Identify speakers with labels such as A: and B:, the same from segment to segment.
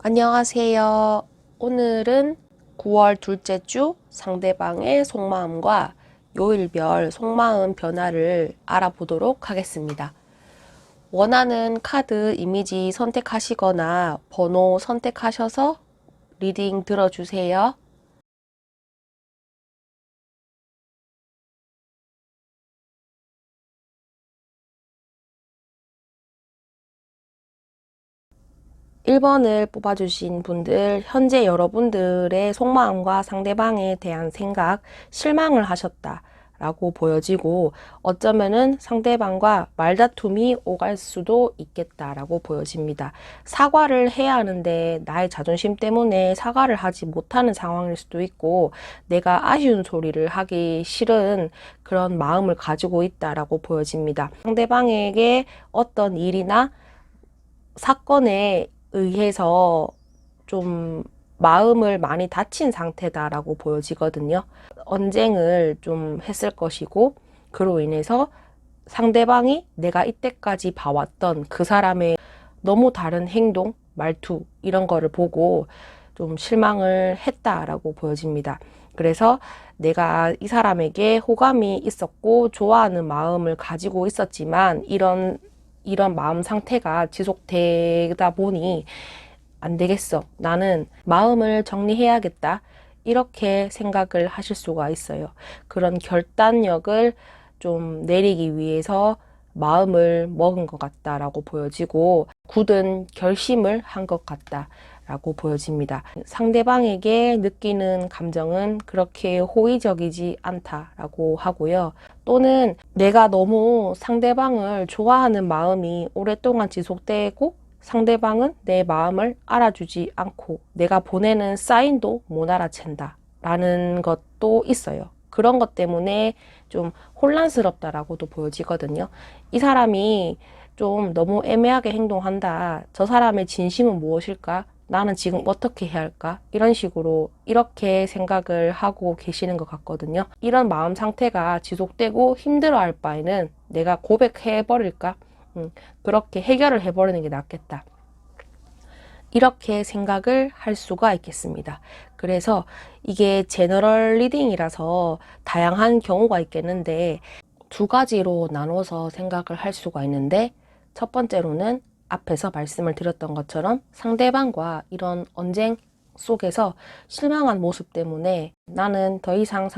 A: 안녕하세요. 오늘은 9월 둘째 주 상대방의 속마음과 요일별 속마음 변화를 알아보도록 하겠습니다. 원하는 카드 이미지 선택하시거나 번호 선택하셔서 리딩 들어주세요. 1번을 뽑아주신 분들, 현재 여러분들의 속마음과 상대방에 대한 생각, 실망을 하셨다 라고 보여지고, 어쩌면은 상대방과 말다툼이 오갈 수도 있겠다라고 보여집니다. 사과를 해야 하는데 나의 자존심 때문에 사과를 하지 못하는 상황일 수도 있고, 내가 아쉬운 소리를 하기 싫은 그런 마음을 가지고 있다라고 보여집니다. 상대방에게 어떤 일이나 사건에 의해서 좀 마음을 많이 다친 상태다라고 보여지거든요. 언쟁을 좀 했을 것이고, 그로 인해서 상대방이 내가 이때까지 봐왔던 그 사람의 너무 다른 행동, 말투 이런 거를 보고 좀 실망을 했다라고 보여집니다. 그래서 내가 이 사람에게 호감이 있었고 좋아하는 마음을 가지고 있었지만 이런 마음 상태가 지속되다 보니 안 되겠어. 나는 마음을 정리해야겠다. 이렇게 생각을 하실 수가 있어요. 그런 결단력을 좀 내리기 위해서 마음을 먹은 것 같다라고 보여지고 굳은 결심을 한 것 같다라고 보여집니다. 상대방에게 느끼는 감정은 그렇게 호의적이지 않다라고 하고요. 또는 내가 너무 상대방을 좋아하는 마음이 오랫동안 지속되고 상대방은 내 마음을 알아주지 않고 내가 보내는 사인도 못 알아챈다 라는 것도 있어요. 그런 것 때문에 좀 혼란스럽다라고도 보여지거든요. 이 사람이 좀 너무 애매하게 행동한다. 저 사람의 진심은 무엇일까? 나는 지금 어떻게 해야 할까? 이런 식으로 이렇게 생각을 하고 계시는 것 같거든요. 이런 마음 상태가 지속되고 힘들어할 바에는 내가 고백해 버릴까? 그렇게 해결을 해버리는 게 낫겠다. 이렇게 생각을 할 수가 있겠습니다. 그래서 이게 제너럴 리딩이라서 다양한 경우가 있겠는데 두 가지로 나눠서 생각을 할 수가 있는데 첫 번째로는 앞에서 말씀을 드렸던 것처럼 상대방과 이런 언쟁 속에서 실망한 모습 때문에 난 더 이상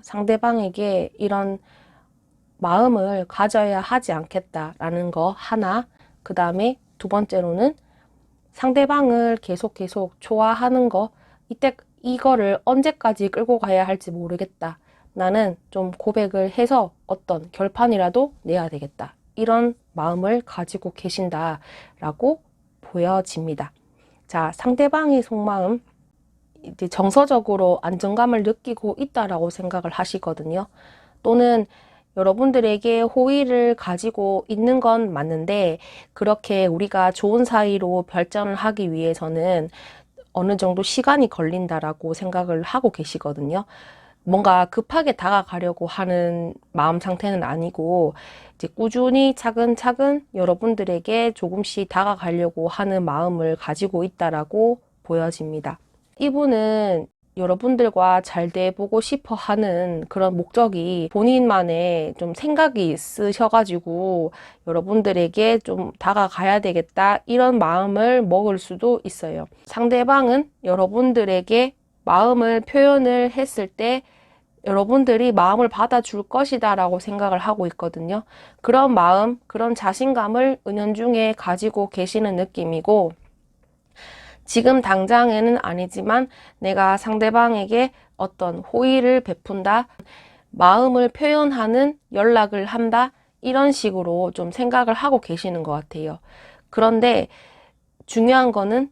A: 상대방에게 이런 마음을 가져야 하지 않겠다라는 거 하나, 그 다음에 두 번째로는 상대방을 계속 좋아하는 거, 이거를 언제까지 끌고 가야 할지 모르겠다. 나는 좀 고백을 해서 어떤 결판이라도 내야 되겠다. 이런 마음을 가지고 계신다라고 보여집니다. 자, 상대방의 속마음, 이제 정서적으로 안정감을 느끼고 있다라고 생각을 하시거든요. 또는 여러분들에게 호의를 가지고 있는 건 맞는데 그렇게 우리가 좋은 사이로 발전을 하기 위해서는 어느 정도 시간이 걸린다라고 생각을 하고 계시거든요. 뭔가 급하게 다가가려고 하는 마음 상태는 아니고 이제 꾸준히 차근차근 여러분들에게 조금씩 다가가려고 하는 마음을 가지고 있다라고 보여집니다. 이분은 여러분들과 잘 돼보고 싶어 하는 그런 목적이 본인만의 좀 생각이 있으셔가지고 여러분들에게 좀 다가가야 되겠다 이런 마음을 먹을 수도 있어요. 상대방은 여러분들에게 마음을 표현을 했을 때 여러분들이 마음을 받아줄 것이다 라고 생각을 하고 있거든요. 그런 마음, 그런 자신감을 은연중에 가지고 계시는 느낌이고 지금 당장에는 아니지만 내가 상대방에게 어떤 호의를 베푼다, 마음을 표현하는 연락을 한다, 이런 식으로 좀 생각을 하고 계시는 것 같아요. 그런데 중요한 거는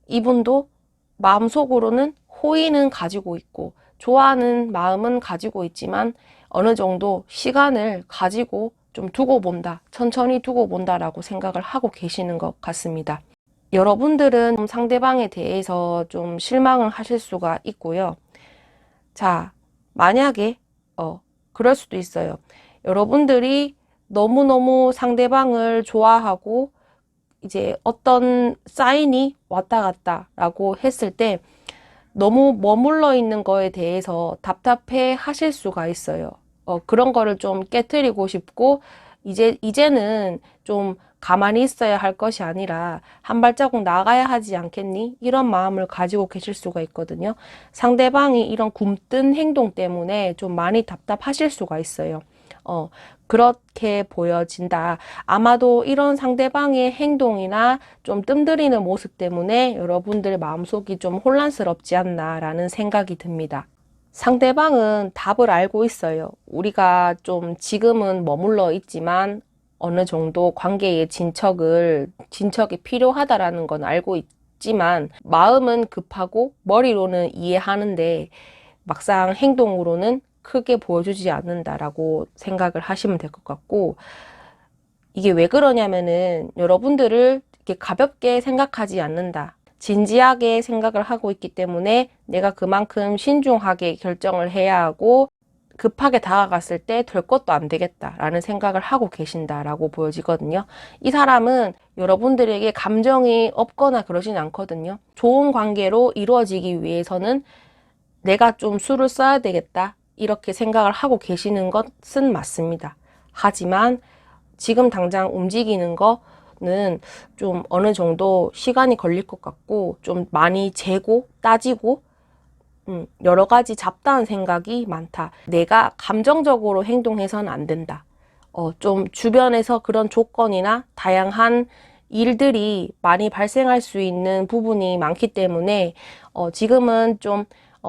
A: 이분도 마음속으로는 호의는 가지고 있고 좋아하는 마음은 가지고 있지만 어느 정도 시간을 가지고 좀 두고 본다, 천천히 두고 본다라고 생각을 하고 계시는 것 같습니다. 여러분들은 상대방에 대해서 좀 실망을 하실 수가 있고요. 자, 만약에 그럴 수도 있어요. 여러분들이 너무너무 상대방을 좋아하고 이제 어떤 사인이 왔다 갔다 라고 했을 때 너무 머물러 있는 거에 대해서 답답해 하실 수가 있어요. 그런 거를 좀 깨트리고 싶고, 이제는 좀 가만히 있어야 할 것이 아니라 한 발자국 나가야 하지 않겠니? 이런 마음을 가지고 계실 수가 있거든요. 상대방이 이런 굼뜬 행동 때문에 좀 많이 답답하실 수가 있어요. 그렇게 보여진다. 아마도 이런 상대방의 행동이나 좀 뜸들이는 모습 때문에 여러분들 마음속이 좀 혼란스럽지 않나라는 생각이 듭니다. 상대방은 답을 알고 있어요. 우리가 좀 지금은 머물러 있지만 어느 정도 관계의 진척이 필요하다라는 건 알고 있지만 마음은 급하고 머리로는 이해하는데 막상 행동으로는 크게 보여주지 않는다라고 생각을 하시면 될 것 같고, 이게 왜 그러냐면은 여러분들을 이렇게 가볍게 생각하지 않는다. 진지하게 생각을 하고 있기 때문에 내가 그만큼 신중하게 결정을 해야 하고 급하게 다가갔을 때 될 것도 안 되겠다라는 생각을 하고 계신다라고 보여지거든요. 이 사람은 여러분들에게 감정이 없거나 그러진 않거든요. 좋은 관계로 이루어지기 위해서는 내가 좀 수를 써야 되겠다, 이렇게 생각을 하고 계시는 것은 맞습니다. 하지만 지금 당장 움직이는 거는 좀 어느 정도 시간이 걸릴 것 같고, 좀 많이 재고 따지고 여러 가지 잡다한 생각이 많다. 내가 감정적으로 행동해서는 안 된다. 좀 주변에서 그런 조건이나 다양한 일들이 많이 발생할 수 있는 부분이 많기 때문에 지금은 좀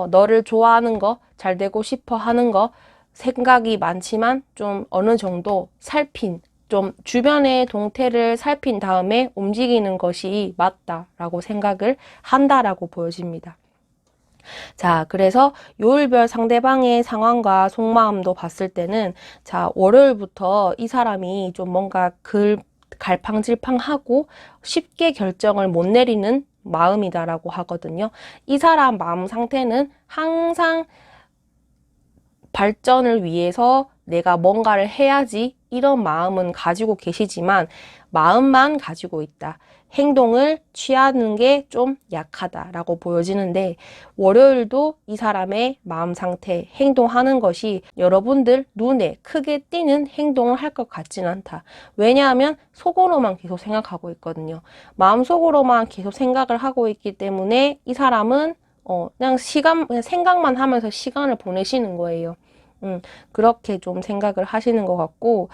A: 너를 좋아하는 거, 잘 되고 싶어 하는 거 생각이 많지만 좀 어느 정도 좀 주변의 동태를 살핀 다음에 움직이는 것이 맞다라고 생각을 한다라고 보여집니다. 자, 그래서 요일별 상대방의 상황과 속마음도 봤을 때는, 자, 월요일부터 이 사람이 좀 뭔가 갈팡질팡하고 쉽게 결정을 못 내리는 마음이다라고 하거든요. 이 사람 마음 상태는 항상 발전을 위해서 내가 뭔가를 해야지, 이런 마음은 가지고 계시지만 마음만 가지고 있다. 행동을 취하는 게 좀 약하다라고 보여지는데, 월요일도 이 사람의 마음 상태, 행동하는 것이 여러분들 눈에 크게 띄는 행동을 할 것 같지는 않다. 왜냐하면 속으로만 계속 생각하고 있거든요. 마음속으로만 계속 생각을 하고 있기 때문에 이 사람은 그냥 생각만 하면서 시간을 보내시는 거예요. 그렇게 좀 생각을 하시는 것 같고,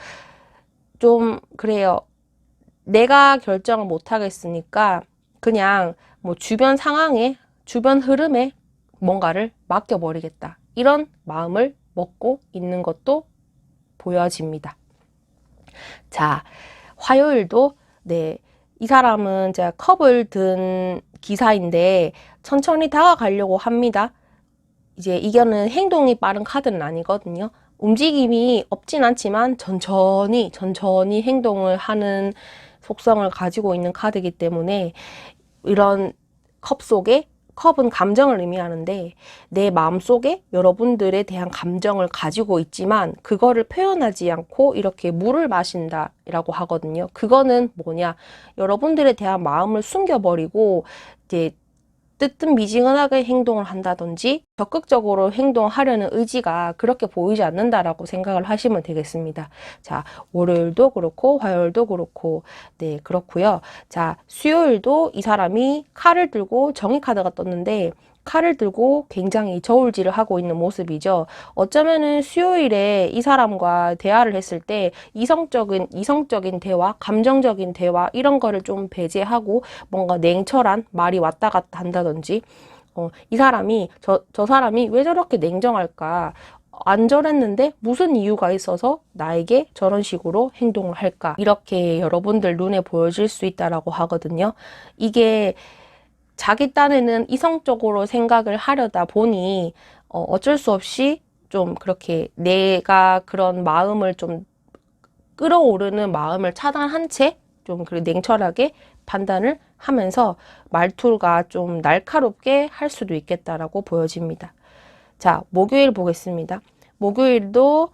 A: 좀 그래요. 내가 결정을 못 하겠으니까 그냥 뭐 주변 상황에, 주변 흐름에 뭔가를 맡겨버리겠다, 이런 마음을 먹고 있는 것도 보여집니다. 자, 화요일도, 네, 이 사람은 제가 컵을 든 기사인데 천천히 다가가려고 합니다. 이제 이거는 행동이 빠른 카드는 아니거든요. 움직임이 없진 않지만 천천히 행동을 하는 속성을 가지고 있는 카드이기 때문에, 이런 컵은 감정을 의미하는데 내 마음속에 여러분들에 대한 감정을 가지고 있지만 그거를 표현하지 않고 이렇게 물을 마신다라고 하거든요. 그거는 뭐냐? 여러분들에 대한 마음을 숨겨버리고 이제 뜨뜻미지근하게 행동을 한다든지 적극적으로 행동하려는 의지가 그렇게 보이지 않는다라고 생각을 하시면 되겠습니다. 자, 월요일도 그렇고 화요일도 그렇고, 네, 그렇고요. 자, 수요일도 이 사람이 칼을 들고, 정의 카드가 떴는데 칼을 들고 굉장히 저울질을 하고 있는 모습이죠. 어쩌면은 수요일에 이 사람과 대화를 했을 때 이성적인 대화, 감정적인 대화, 이런 거를 좀 배제하고 뭔가 냉철한 말이 왔다 갔다 한다든지, 이 사람이 저 사람이 왜 저렇게 냉정할까? 안 저랬는데 무슨 이유가 있어서 나에게 저런 식으로 행동을 할까? 이렇게 여러분들 눈에 보여질 수 있다라고 하거든요. 이게 자기 딴에는 이성적으로 생각을 하려다 보니 어쩔 수 없이 좀 그렇게 내가 그런 마음을 좀 끌어오르는 마음을 차단한 채 좀 냉철하게 판단을 하면서 말투가 좀 날카롭게 할 수도 있겠다라고 보여집니다. 자, 목요일 보겠습니다. 목요일도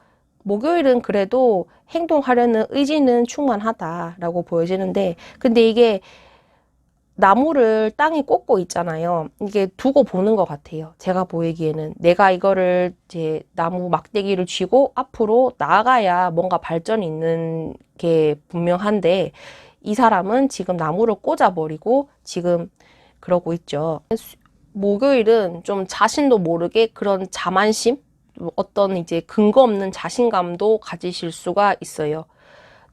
A: 목요일은 그래도 행동하려는 의지는 충만하다라고 보여지는데, 근데 이게 나무를 땅에 꽂고 있잖아요. 이게 두고 보는 것 같아요. 제가 보이기에는 내가 이거를 이제 나무 막대기를 쥐고 앞으로 나아가야 뭔가 발전이 있는 게 분명한데, 이 사람은 지금 나무를 꽂아버리고 지금 그러고 있죠. 목요일은 좀 자신도 모르게 그런 자만심, 어떤 이제 근거 없는 자신감도 가지실 수가 있어요.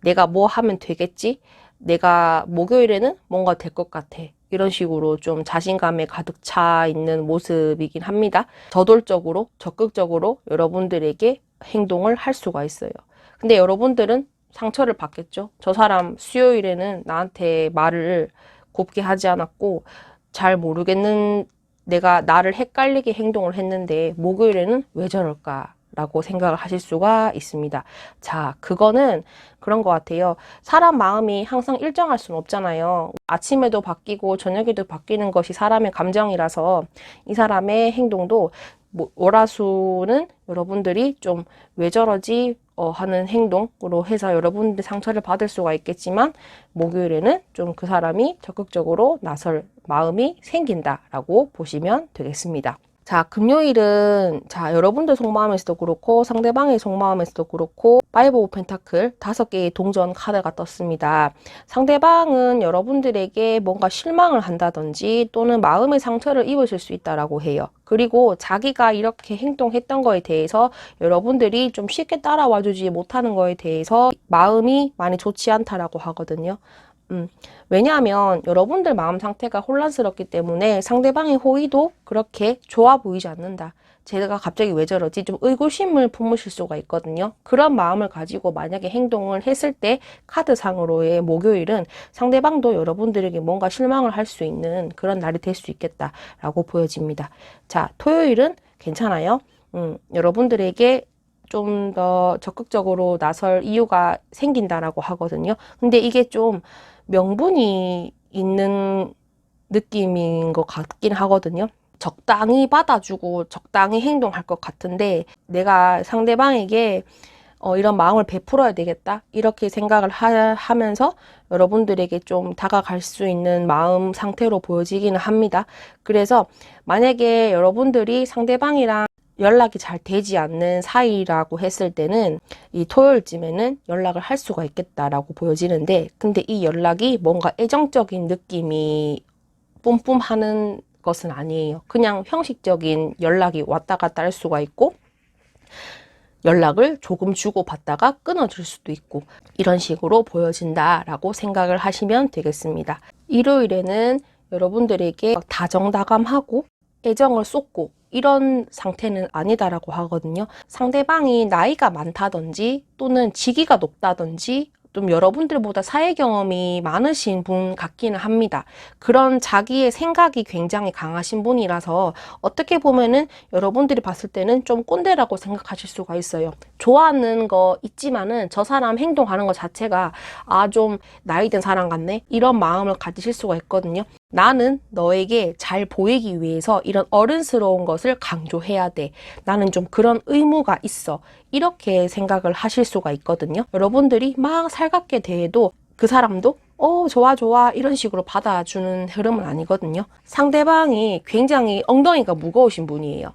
A: 내가 뭐 하면 되겠지? 내가 목요일에는 뭔가 될 것 같아. 이런 식으로 좀 자신감에 가득 차 있는 모습이긴 합니다. 저돌적으로, 적극적으로 여러분들에게 행동을 할 수가 있어요. 근데 여러분들은 상처를 받겠죠? 저 사람 수요일에는 나한테 말을 곱게 하지 않았고, 잘 모르겠는 내가 나를 헷갈리게 행동을 했는데, 목요일에는 왜 저럴까? 라고 생각을 하실 수가 있습니다. 자, 그거는 그런 것 같아요. 사람 마음이 항상 일정할 수는 없잖아요. 아침에도 바뀌고 저녁에도 바뀌는 것이 사람의 감정이라서 이 사람의 행동도 월화수는 여러분들이 좀 왜 저러지 하는 행동으로 해서 여러분들 상처를 받을 수가 있겠지만, 목요일에는 좀 그 사람이 적극적으로 나설 마음이 생긴다라고 보시면 되겠습니다. 자, 금요일은, 자, 여러분들 속마음에서도 그렇고, 상대방의 속마음에서도 그렇고, 파이브 오브 펜타클 5개의 동전 카드가 떴습니다. 상대방은 여러분들에게 뭔가 실망을 한다든지, 또는 마음의 상처를 입으실 수 있다라고 해요. 그리고 자기가 이렇게 행동했던 거에 대해서 여러분들이 좀 쉽게 따라와 주지 못하는 거에 대해서 마음이 많이 좋지 않다라고 하거든요. 왜냐하면 여러분들 마음 상태가 혼란스럽기 때문에 상대방의 호의도 그렇게 좋아 보이지 않는다. 제가 갑자기 왜 저러지? 좀 의구심을 품으실 수가 있거든요. 그런 마음을 가지고 만약에 행동을 했을 때 카드상으로의 목요일은 상대방도 여러분들에게 뭔가 실망을 할 수 있는 그런 날이 될 수 있겠다라고 보여집니다. 자, 토요일은 괜찮아요. 여러분들에게 좀 더 적극적으로 나설 이유가 생긴다라고 하거든요. 근데 이게 좀 명분이 있는 느낌인 것 같긴 하거든요. 적당히 받아주고 적당히 행동할 것 같은데, 내가 상대방에게 이런 마음을 베풀어야 되겠다, 이렇게 생각을 하면서 여러분들에게 좀 다가갈 수 있는 마음 상태로 보여지기는 합니다. 그래서 만약에 여러분들이 상대방이랑 연락이 잘 되지 않는 사이라고 했을 때는 이 토요일쯤에는 연락을 할 수가 있겠다라고 보여지는데, 근데 이 연락이 뭔가 애정적인 느낌이 뿜뿜하는 것은 아니에요. 그냥 형식적인 연락이 왔다 갔다 할 수가 있고, 연락을 조금 주고받다가 끊어질 수도 있고, 이런 식으로 보여진다라고 생각을 하시면 되겠습니다. 일요일에는 여러분들에게 다정다감하고 애정을 쏟고 이런 상태는 아니다라고 하거든요. 상대방이 나이가 많다든지 또는 직위가 높다든지 좀 여러분들보다 사회 경험이 많으신 분 같기는 합니다. 그런 자기의 생각이 굉장히 강하신 분이라서 어떻게 보면은 여러분들이 봤을 때는 좀 꼰대라고 생각하실 수가 있어요. 좋아하는 거 있지만은 저 사람 행동하는 것 자체가 좀 나이 든 사람 같네, 이런 마음을 가지실 수가 있거든요. 나는 너에게 잘 보이기 위해서 이런 어른스러운 것을 강조해야 돼. 나는 좀 그런 의무가 있어. 이렇게 생각을 하실 수가 있거든요. 여러분들이 막 살갑게 대해도 그 사람도 좋아 좋아 이런 식으로 받아주는 흐름은 아니거든요. 상대방이 굉장히 엉덩이가 무거우신 분이에요.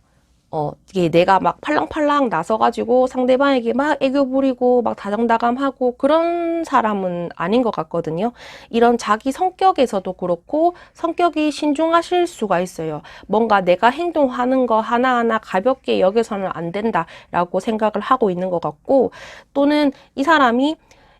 A: 이게 내가 막 팔랑팔랑 나서가지고 상대방에게 막 애교 부리고 막 다정다감하고 그런 사람은 아닌 것 같거든요. 이런 자기 성격에서도 그렇고 성격이 신중하실 수가 있어요. 뭔가 내가 행동하는 거 하나하나 가볍게 여겨서는 안 된다라고 생각을 하고 있는 것 같고, 또는 이 사람이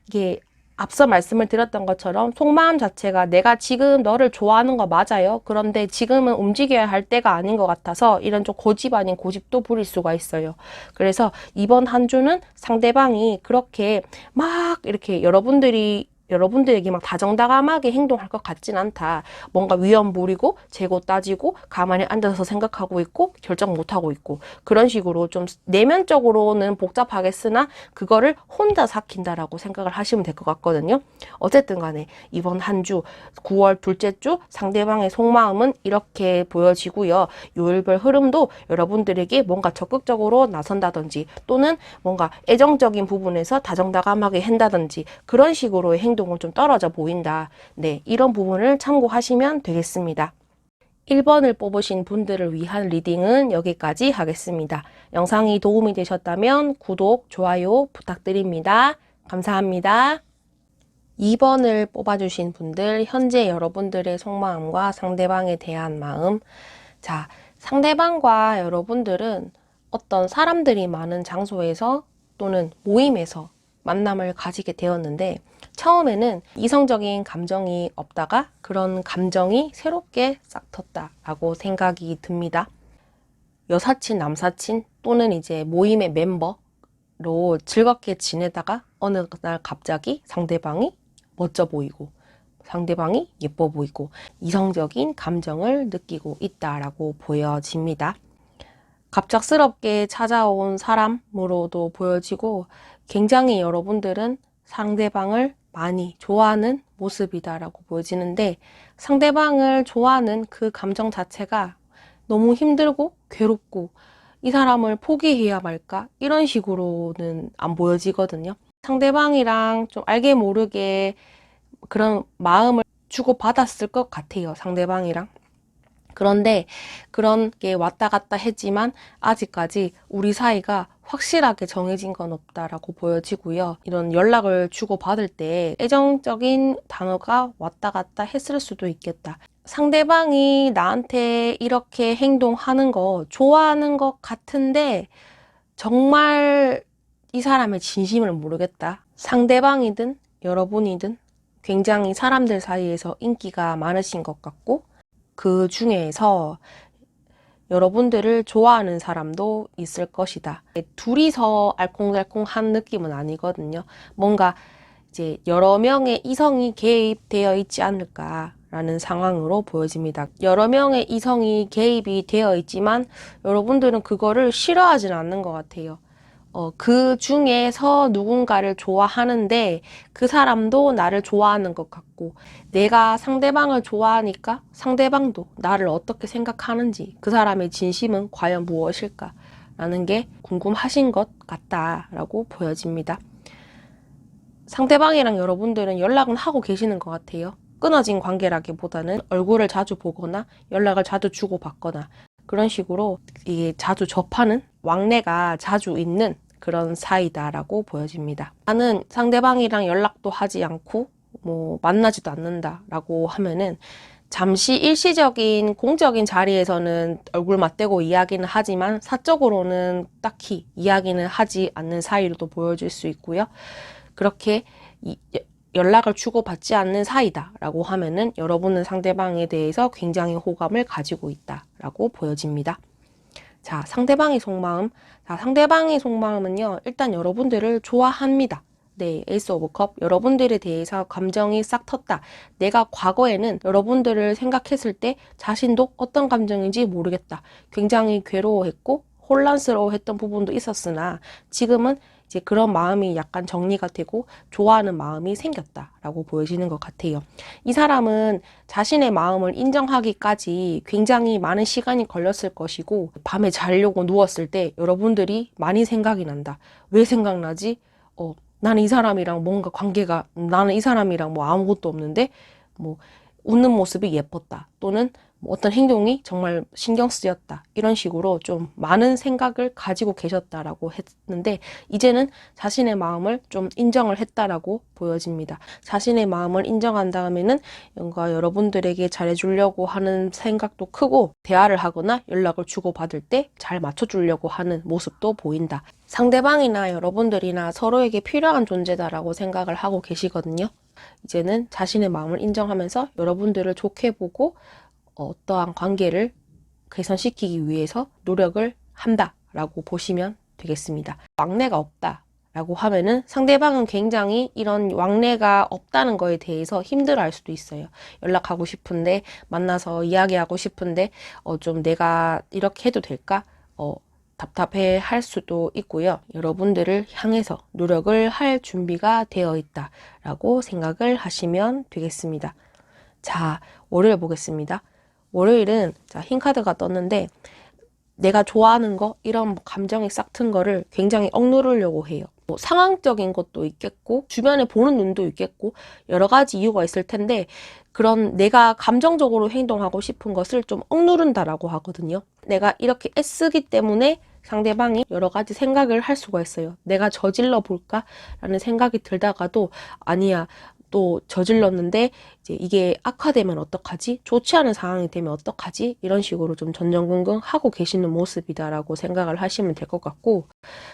A: 이게 앞서 말씀을 드렸던 것처럼 속마음 자체가 내가 지금 너를 좋아하는 거 맞아요. 그런데 지금은 움직여야 할 때가 아닌 것 같아서 이런 좀 고집 아닌 고집도 부릴 수가 있어요. 그래서 이번 한 주는 상대방이 그렇게 막 이렇게 여러분들이 여러분들에게 막 다정다감하게 행동할 것 같진 않다. 뭔가 위험 부리고 재고 따지고 가만히 앉아서 생각하고 있고 결정 못하고 있고 그런 식으로 좀 내면적으로는 복잡하겠으나 그거를 혼자 삭힌다라고 생각을 하시면 될 것 같거든요. 어쨌든 간에 이번 한 주 9월 둘째 주 상대방의 속마음은 이렇게 보여지고요. 요일별 흐름도 여러분들에게 뭔가 적극적으로 나선다든지 또는 뭔가 애정적인 부분에서 다정다감하게 한다든지 그런 식으로의 행동은 좀 떨어져 보인다. 네, 이런 부분을 참고하시면 되겠습니다. 1번을 뽑으신 분들을 위한 리딩은 여기까지 하겠습니다. 영상이 도움이 되셨다면 구독, 좋아요 부탁드립니다. 감사합니다. 2번을 뽑아주신 분들, 현재 여러분들의 속마음과 상대방에 대한 마음. 자, 상대방과 여러분들은 어떤 사람들이 많은 장소에서 또는 모임에서 만남을 가지게 되었는데, 처음에는 이성적인 감정이 없다가 그런 감정이 새롭게 싹 텄다라고 생각이 듭니다. 여사친, 남사친 또는 이제 모임의 멤버로 즐겁게 지내다가 어느 날 갑자기 상대방이 멋져 보이고 상대방이 예뻐 보이고 이성적인 감정을 느끼고 있다라고 보여집니다. 갑작스럽게 찾아온 사람으로도 보여지고 굉장히 여러분들은 상대방을 많이 좋아하는 모습이다라고 보여지는데 상대방을 좋아하는 그 감정 자체가 너무 힘들고 괴롭고 이 사람을 포기해야 말까? 이런 식으로는 안 보여지거든요. 상대방이랑 좀 알게 모르게 그런 마음을 주고받았을 것 같아요. 상대방이랑. 그런데 그런 게 왔다 갔다 했지만 아직까지 우리 사이가 확실하게 정해진 건 없다라고 보여지고요. 이런 연락을 주고받을 때 애정적인 단어가 왔다 갔다 했을 수도 있겠다. 상대방이 나한테 이렇게 행동하는 거 좋아하는 것 같은데 정말 이 사람의 진심을 모르겠다. 상대방이든 여러분이든 굉장히 사람들 사이에서 인기가 많으신 것 같고 그 중에서 여러분들을 좋아하는 사람도 있을 것이다. 둘이서 알콩달콩한 느낌은 아니거든요. 뭔가 이제 여러 명의 이성이 개입되어 있지 않을까라는 상황으로 보여집니다. 여러 명의 이성이 개입이 되어 있지만 여러분들은 그거를 싫어하진 않는 것 같아요. 그 중에서 누군가를 좋아하는데 그 사람도 나를 좋아하는 것 같고 내가 상대방을 좋아하니까 상대방도 나를 어떻게 생각하는지 그 사람의 진심은 과연 무엇일까 라는 게 궁금하신 것 같다라고 보여집니다. 상대방이랑 여러분들은 연락은 하고 계시는 것 같아요. 끊어진 관계라기보다는 얼굴을 자주 보거나 연락을 자주 주고받거나 그런 식으로 이게 자주 접하는 왕래가 자주 있는 그런 사이다라고 보여집니다. 나는 상대방이랑 연락도 하지 않고 뭐 만나지도 않는다라고 하면은 잠시 일시적인 공적인 자리에서는 얼굴 맞대고 이야기는 하지만 사적으로는 딱히 이야기는 하지 않는 사이로도 보여질 수 있고요. 그렇게 연락을 주고받지 않는 사이다라고 하면은 여러분은 상대방에 대해서 굉장히 호감을 가지고 있다라고 보여집니다. 자, 상대방의 속마음. 자, 상대방의 속마음은요, 일단 여러분들을 좋아합니다. 네, 에이스 오브 컵. 여러분들에 대해서 감정이 싹 텄다. 내가 과거에는 여러분들을 생각했을 때 자신도 어떤 감정인지 모르겠다. 굉장히 괴로워했고 혼란스러워했던 부분도 있었으나 지금은 이제 그런 마음이 약간 정리가 되고 좋아하는 마음이 생겼다라고 보여지는 것 같아요. 이 사람은 자신의 마음을 인정하기까지 굉장히 많은 시간이 걸렸을 것이고 밤에 자려고 누웠을 때 여러분들이 많이 생각이 난다. 왜 생각나지? 나는 이 사람이랑 뭔가 관계가 나는 이 사람이랑 뭐 아무것도 없는데 뭐 웃는 모습이 예뻤다. 또는 뭐 어떤 행동이 정말 신경 쓰였다. 이런 식으로 좀 많은 생각을 가지고 계셨다라고 했는데 이제는 자신의 마음을 좀 인정을 했다라고 보여집니다. 자신의 마음을 인정한 다음에는 뭔가 여러분들에게 잘해주려고 하는 생각도 크고 대화를 하거나 연락을 주고받을 때 잘 맞춰주려고 하는 모습도 보인다. 상대방이나 여러분들이나 서로에게 필요한 존재다라고 생각을 하고 계시거든요. 이제는 자신의 마음을 인정하면서 여러분들을 좋게 보고 어떠한 관계를 개선시키기 위해서 노력을 한다라고 보시면 되겠습니다. 왕래가 없다 라고 하면은 상대방은 굉장히 이런 왕래가 없다는 거에 대해서 힘들어할 수도 있어요. 연락하고 싶은데, 만나서 이야기하고 싶은데 좀 내가 이렇게 해도 될까? 답답해 할 수도 있고요. 여러분들을 향해서 노력을 할 준비가 되어 있다라고 생각을 하시면 되겠습니다. 자, 월요일 보겠습니다. 월요일은 자, 흰 카드가 떴는데 내가 좋아하는 거, 이런 감정이 싹튼 거를 굉장히 억누르려고 해요. 상황적인 것도 있겠고, 주변에 보는 눈도 있겠고, 여러 가지 이유가 있을 텐데, 그런 내가 감정적으로 행동하고 싶은 것을 좀 억누른다라고 하거든요. 내가 이렇게 애쓰기 때문에 상대방이 여러 가지 생각을 할 수가 있어요. 내가 저질러 볼까? 라는 생각이 들다가도, 아니야. 또 저질렀는데 이제 이게 악화되면 어떡하지? 좋지 않은 상황이 되면 어떡하지? 이런 식으로 좀 전전긍긍 하고 계시는 모습이다라고 생각을 하시면 될 것 같고,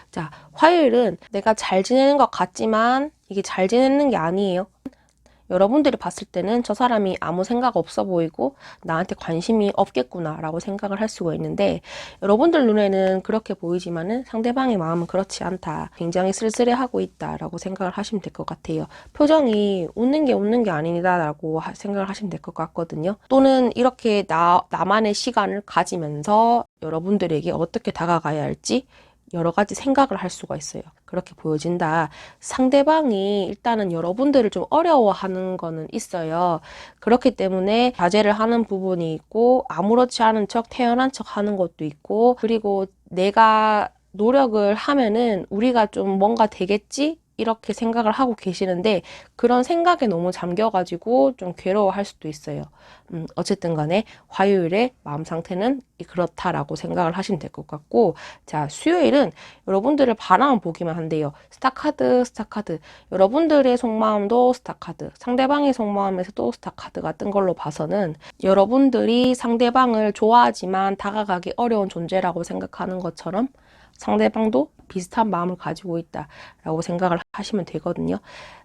A: 자, 화요일은 내가 잘 지내는 것 같지만 이게 잘 지내는 게 아니에요. 여러분들이 봤을 때는 저 사람이 아무 생각 없어 보이고 나한테 관심이 없겠구나 라고 생각을 할 수가 있는데, 여러분들 눈에는 그렇게 보이지만은 상대방의 마음은 그렇지 않다, 굉장히 쓸쓸해하고 있다 라고 생각을 하시면 될 것 같아요. 표정이 웃는 게 아니다 라고 생각을 하시면 될 것 같거든요. 또는 이렇게 나만의 시간을 가지면서 여러분들에게 어떻게 다가가야 할지 여러 가지 생각을 할 수가 있어요. 그렇게 보여진다. 상대방이 일단은 여러분들을 좀 어려워하는 거는 있어요. 그렇기 때문에 자제를 하는 부분이 있고, 아무렇지 않은 척, 태연한 척 하는 것도 있고, 그리고 내가 노력을 하면은 우리가 좀 뭔가 되겠지? 이렇게 생각을 하고 계시는데, 그런 생각에 너무 잠겨가지고 좀 괴로워할 수도 있어요. 어쨌든 간에 화요일에 마음 상태는 그렇다라고 생각을 하시면 될 것 같고, 자, 수요일은 여러분들을 바라만 보기만 한대요. 스타카드, 스타카드. 여러분들의 속마음도 스타카드, 상대방의 속마음에서도 스타카드가 뜬 걸로 봐서는 여러분들이 상대방을 좋아하지만 다가가기 어려운 존재라고 생각하는 것처럼 상대방도 비슷한 마음을 가지고 있다라고 생각을 하시면 되거든요.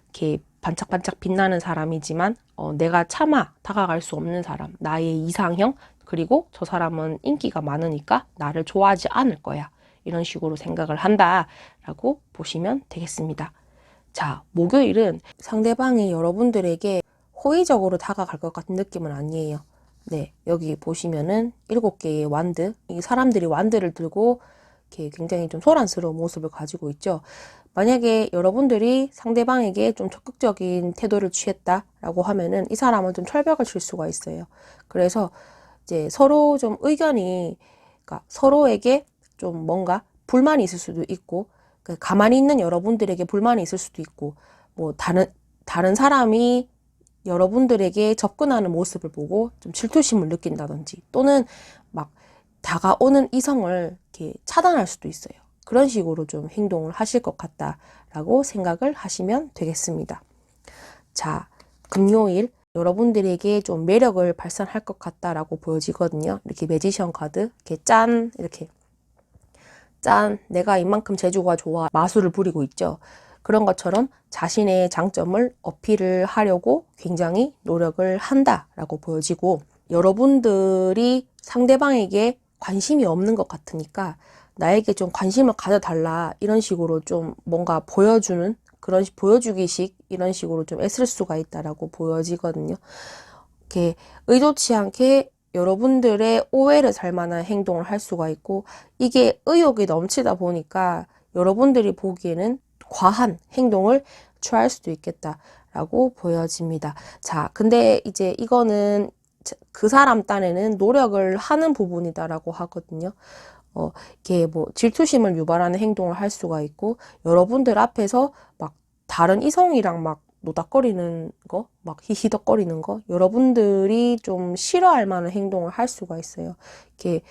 A: 이렇게 반짝반짝 빛나는 사람이지만 내가 차마 다가갈 수 없는 사람, 나의 이상형, 그리고 저 사람은 인기가 많으니까 나를 좋아하지 않을 거야, 이런 식으로 생각을 한다라고 보시면 되겠습니다. 자, 목요일은 상대방이 여러분들에게 호의적으로 다가갈 것 같은 느낌은 아니에요. 네, 여기 보시면은 7개의 완드, 이 사람들이 완드를 들고 이렇게 굉장히 좀 소란스러운 모습을 가지고 있죠. 만약에 여러분들이 상대방에게 좀 적극적인 태도를 취했다라고 하면은 이 사람은 좀 철벽을 칠 수가 있어요. 그래서 이제 서로 좀 의견이, 그러니까 서로에게 좀 뭔가 불만이 있을 수도 있고, 가만히 있는 여러분들에게 불만이 있을 수도 있고, 뭐 다른 사람이 여러분들에게 접근하는 모습을 보고 좀 질투심을 느낀다든지, 또는 막 다가오는 이성을 이렇게 차단할 수도 있어요. 그런 식으로 좀 행동을 하실 것 같다라고 생각을 하시면 되겠습니다. 자, 금요일 여러분들에게 좀 매력을 발산할 것 같다라고 보여지거든요. 이렇게 매지션 카드, 이렇게 짠, 이렇게 짠, 내가 이만큼 재주가 좋아, 마술을 부리고 있죠. 그런 것처럼 자신의 장점을 어필을 하려고 굉장히 노력을 한다라고 보여지고, 여러분들이 상대방에게 관심이 없는 것 같으니까 나에게 좀 관심을 가져달라, 이런 식으로 좀 뭔가 보여주는, 그런 보여주기식, 이런 식으로 좀 애쓸 수가 있다라고 보여지거든요. 이렇게 의도치 않게 여러분들의 오해를 살 만한 행동을 할 수가 있고, 이게 의욕이 넘치다 보니까 여러분들이 보기에는 과한 행동을 취할 수도 있겠다라고 보여집니다. 자, 근데 이제 이거는 그 사람 딴에는 노력을 하는 부분이다라고 하거든요. 이렇게 뭐 질투심을 유발하는 행동을 할 수가 있고, 여러분들 앞에서 막 다른 이성이랑 막 노닥거리는 거, 막 히히덕거리는 거, 여러분들이 좀 싫어할 만한 행동을 할 수가 있어요. 이렇게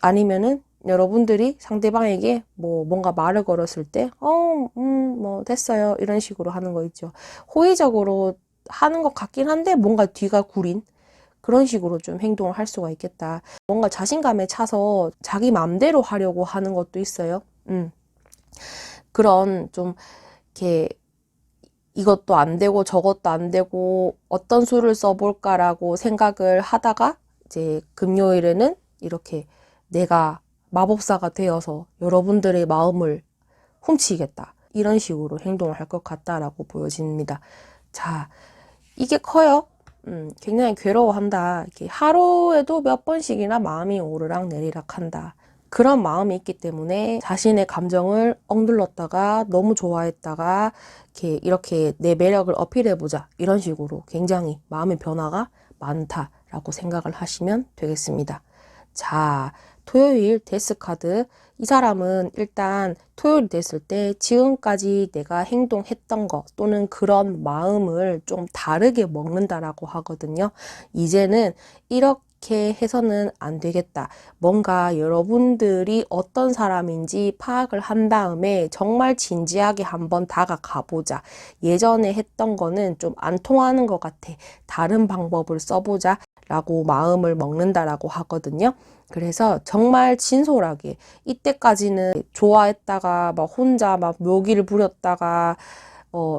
A: 아니면은 여러분들이 상대방에게 뭐 뭔가 말을 걸었을 때, 뭐 됐어요, 이런 식으로 하는 거 있죠. 호의적으로 하는 것 같긴 한데 뭔가 뒤가 구린 그런 식으로 좀 행동을 할 수가 있겠다. 뭔가 자신감에 차서 자기 마음대로 하려고 하는 것도 있어요. 그런 좀 이렇게 이것도 안 되고 저것도 안 되고 어떤 수를 써볼까라고 생각을 하다가 이제 금요일에는 이렇게 내가 마법사가 되어서 여러분들의 마음을 훔치겠다, 이런 식으로 행동을 할 것 같다라고 보여집니다. 자, 이게 커요. 굉장히 괴로워한다. 이렇게 하루에도 몇 번씩이나 마음이 오르락 내리락 한다. 그런 마음이 있기 때문에 자신의 감정을 억눌렀다가 너무 좋아했다가 이렇게 내 매력을 어필해보자. 이런 식으로 굉장히 마음의 변화가 많다라고 생각을 하시면 되겠습니다. 자, 토요일 데스카드. 이 사람은 일단 토요일 됐을 때 지금까지 내가 행동했던 거 또는 그런 마음을 좀 다르게 먹는다라고 하거든요. 이제는 이렇게 해서는 안 되겠다. 뭔가 여러분들이 어떤 사람인지 파악을 한 다음에 정말 진지하게 한번 다가가 보자. 예전에 했던 거는 좀 안 통하는 것 같아. 다른 방법을 써보자. 라고 마음을 먹는다라고 하거든요. 그래서 정말 진솔하게 이때까지는 좋아했다가 막 혼자 막 묘기를 부렸다가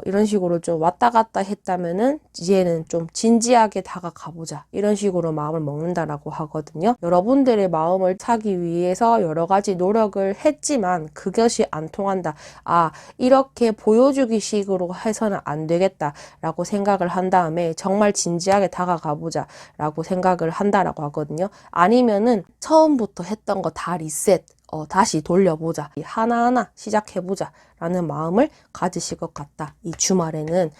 A: 이런 식으로 좀 왔다 갔다 했다면은 이제는 좀 진지하게 다가가보자. 이런 식으로 마음을 먹는다라고 하거든요. 여러분들의 마음을 사기 위해서 여러 가지 노력을 했지만 그것이 안 통한다. 아, 이렇게 보여주기 식으로 해서는 안 되겠다라고 생각을 한 다음에 정말 진지하게 다가가보자 라고 생각을 한다라고 하거든요. 아니면은 처음부터 했던 거 다 리셋. 다시 돌려보자. 하나하나 시작해보자. 라는 마음을 가지실 것 같다. 이 주말에는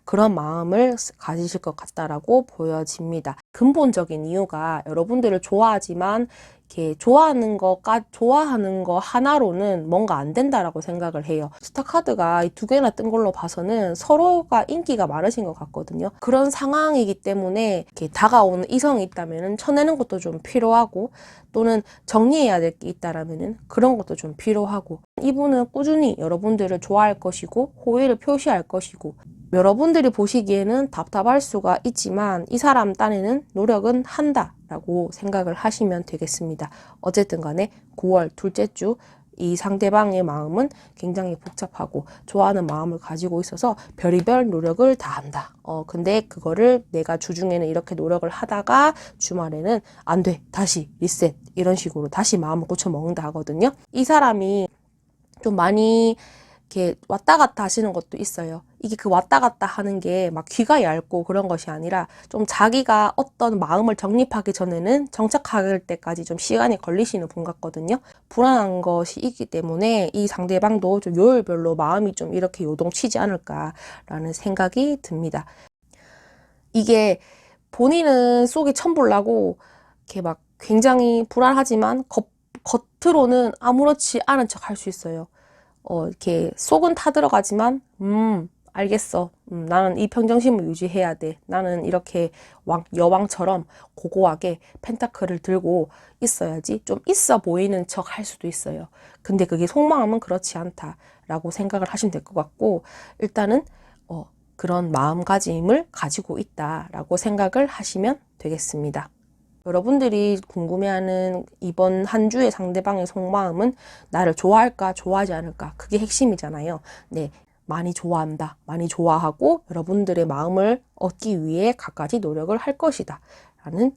A: 그런 마음을 가지실 것 같다라고 보여집니다. 근본적인 이유가 여러분들을 좋아하지만 이렇게 좋아하는 거 하나로는 뭔가 안 된다라고 생각을 해요. 스타카드가 이 두 개나 뜬 걸로 봐서는 서로가 인기가 많으신 것 같거든요. 그런 상황이기 때문에 이렇게 다가오는 이성이 있다면은 쳐내는 것도 좀 필요하고 또는 정리해야 될 게 있다라면은 그런 것도 좀 필요하고 이분은 꾸준히 여러분들을 좋아할 것이고 호의를 표시할 것이고 여러분들이 보시기에는 답답할 수가 있지만 이 사람 딴에는 노력은 한다라고 생각을 하시면 되겠습니다. 어쨌든 간에 9월 둘째 주 이 상대방의 마음은 굉장히 복잡하고 좋아하는 마음을 가지고 있어서 별의별 노력을 다 한다. 근데 그거를 내가 주중에는 이렇게 노력을 하다가 주말에는 안 돼. 다시 리셋. 이런 식으로 다시 마음을 고쳐 먹는다 하거든요. 이 사람이 좀 많이 이렇게 왔다 갔다 하시는 것도 있어요. 이게 그 왔다 갔다 하는 게 막 귀가 얇고 그런 것이 아니라 좀 자기가 어떤 마음을 정립하기 전에는 정착할 때까지 좀 시간이 걸리시는 분 같거든요. 불안한 것이 있기 때문에 이 상대방도 좀 요일별로 마음이 좀 이렇게 요동치지 않을까라는 생각이 듭니다. 이게 본인은 속이 천불나고 이렇게 막 굉장히 불안하지만 겉으로는 아무렇지 않은 척 할 수 있어요. 이렇게 속은 타들어가지만, 알겠어. 나는 이 평정심을 유지해야 돼. 나는 이렇게 여왕처럼 고고하게 펜타클을 들고 있어야지. 좀 있어 보이는 척 할 수도 있어요. 근데 그게 속마음은 그렇지 않다라고 생각을 하시면 될 것 같고, 일단은, 그런 마음가짐을 가지고 있다라고 생각을 하시면 되겠습니다. 여러분들이 궁금해하는 이번 한 주의 상대방의 속마음은 나를 좋아할까, 좋아하지 않을까? 그게 핵심이잖아요. 네, 많이 좋아한다. 많이 좋아하고 여러분들의 마음을 얻기 위해 갖가지 노력을 할 것이다. 라는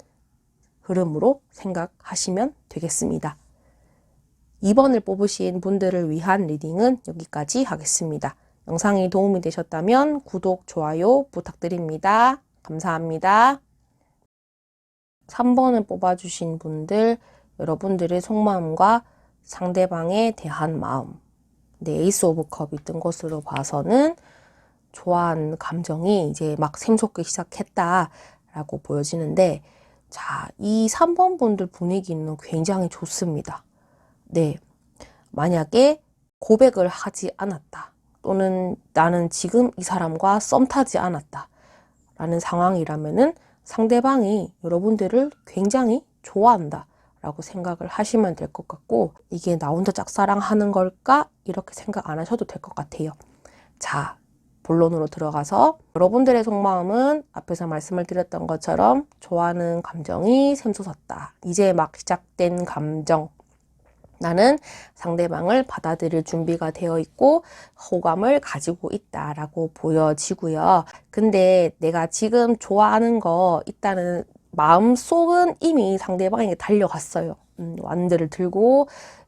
A: 흐름으로 생각하시면 되겠습니다. 2번을 뽑으신 분들을 위한 리딩은 여기까지 하겠습니다. 영상이 도움이 되셨다면 구독, 좋아요 부탁드립니다. 감사합니다. 3번을 뽑아주신 분들, 여러분들의 속마음과 상대방에 대한 마음. 네, 에이스 오브 컵이 뜬 것으로 봐서는 좋아하는 감정이 이제 막 샘솟기 시작했다라고 보여지는데, 자, 이 3번 분들 분위기는 굉장히 좋습니다. 네, 만약에 고백을 하지 않았다. 또는 나는 지금 이 사람과 썸 타지 않았다. 라는 상황이라면은 상대방이 여러분들을 굉장히 좋아한다 라고 생각을 하시면 될 것 같고 이게 나 혼자 짝사랑하는 걸까? 이렇게 생각 안 하셔도 될 것 같아요. 자, 본론으로 들어가서 여러분들의 속마음은 앞에서 말씀을 드렸던 것처럼 좋아하는 감정이 샘솟았다. 이제 막 시작된 감정. 나는 상대방을 받아들일 준비가 되어 있고 호감을 가지고 있다라고 보여지고요. 근데 내가 지금 좋아하는 거 있다는 마음속은 이미 상대방에게 달려갔어요. 완드를 들고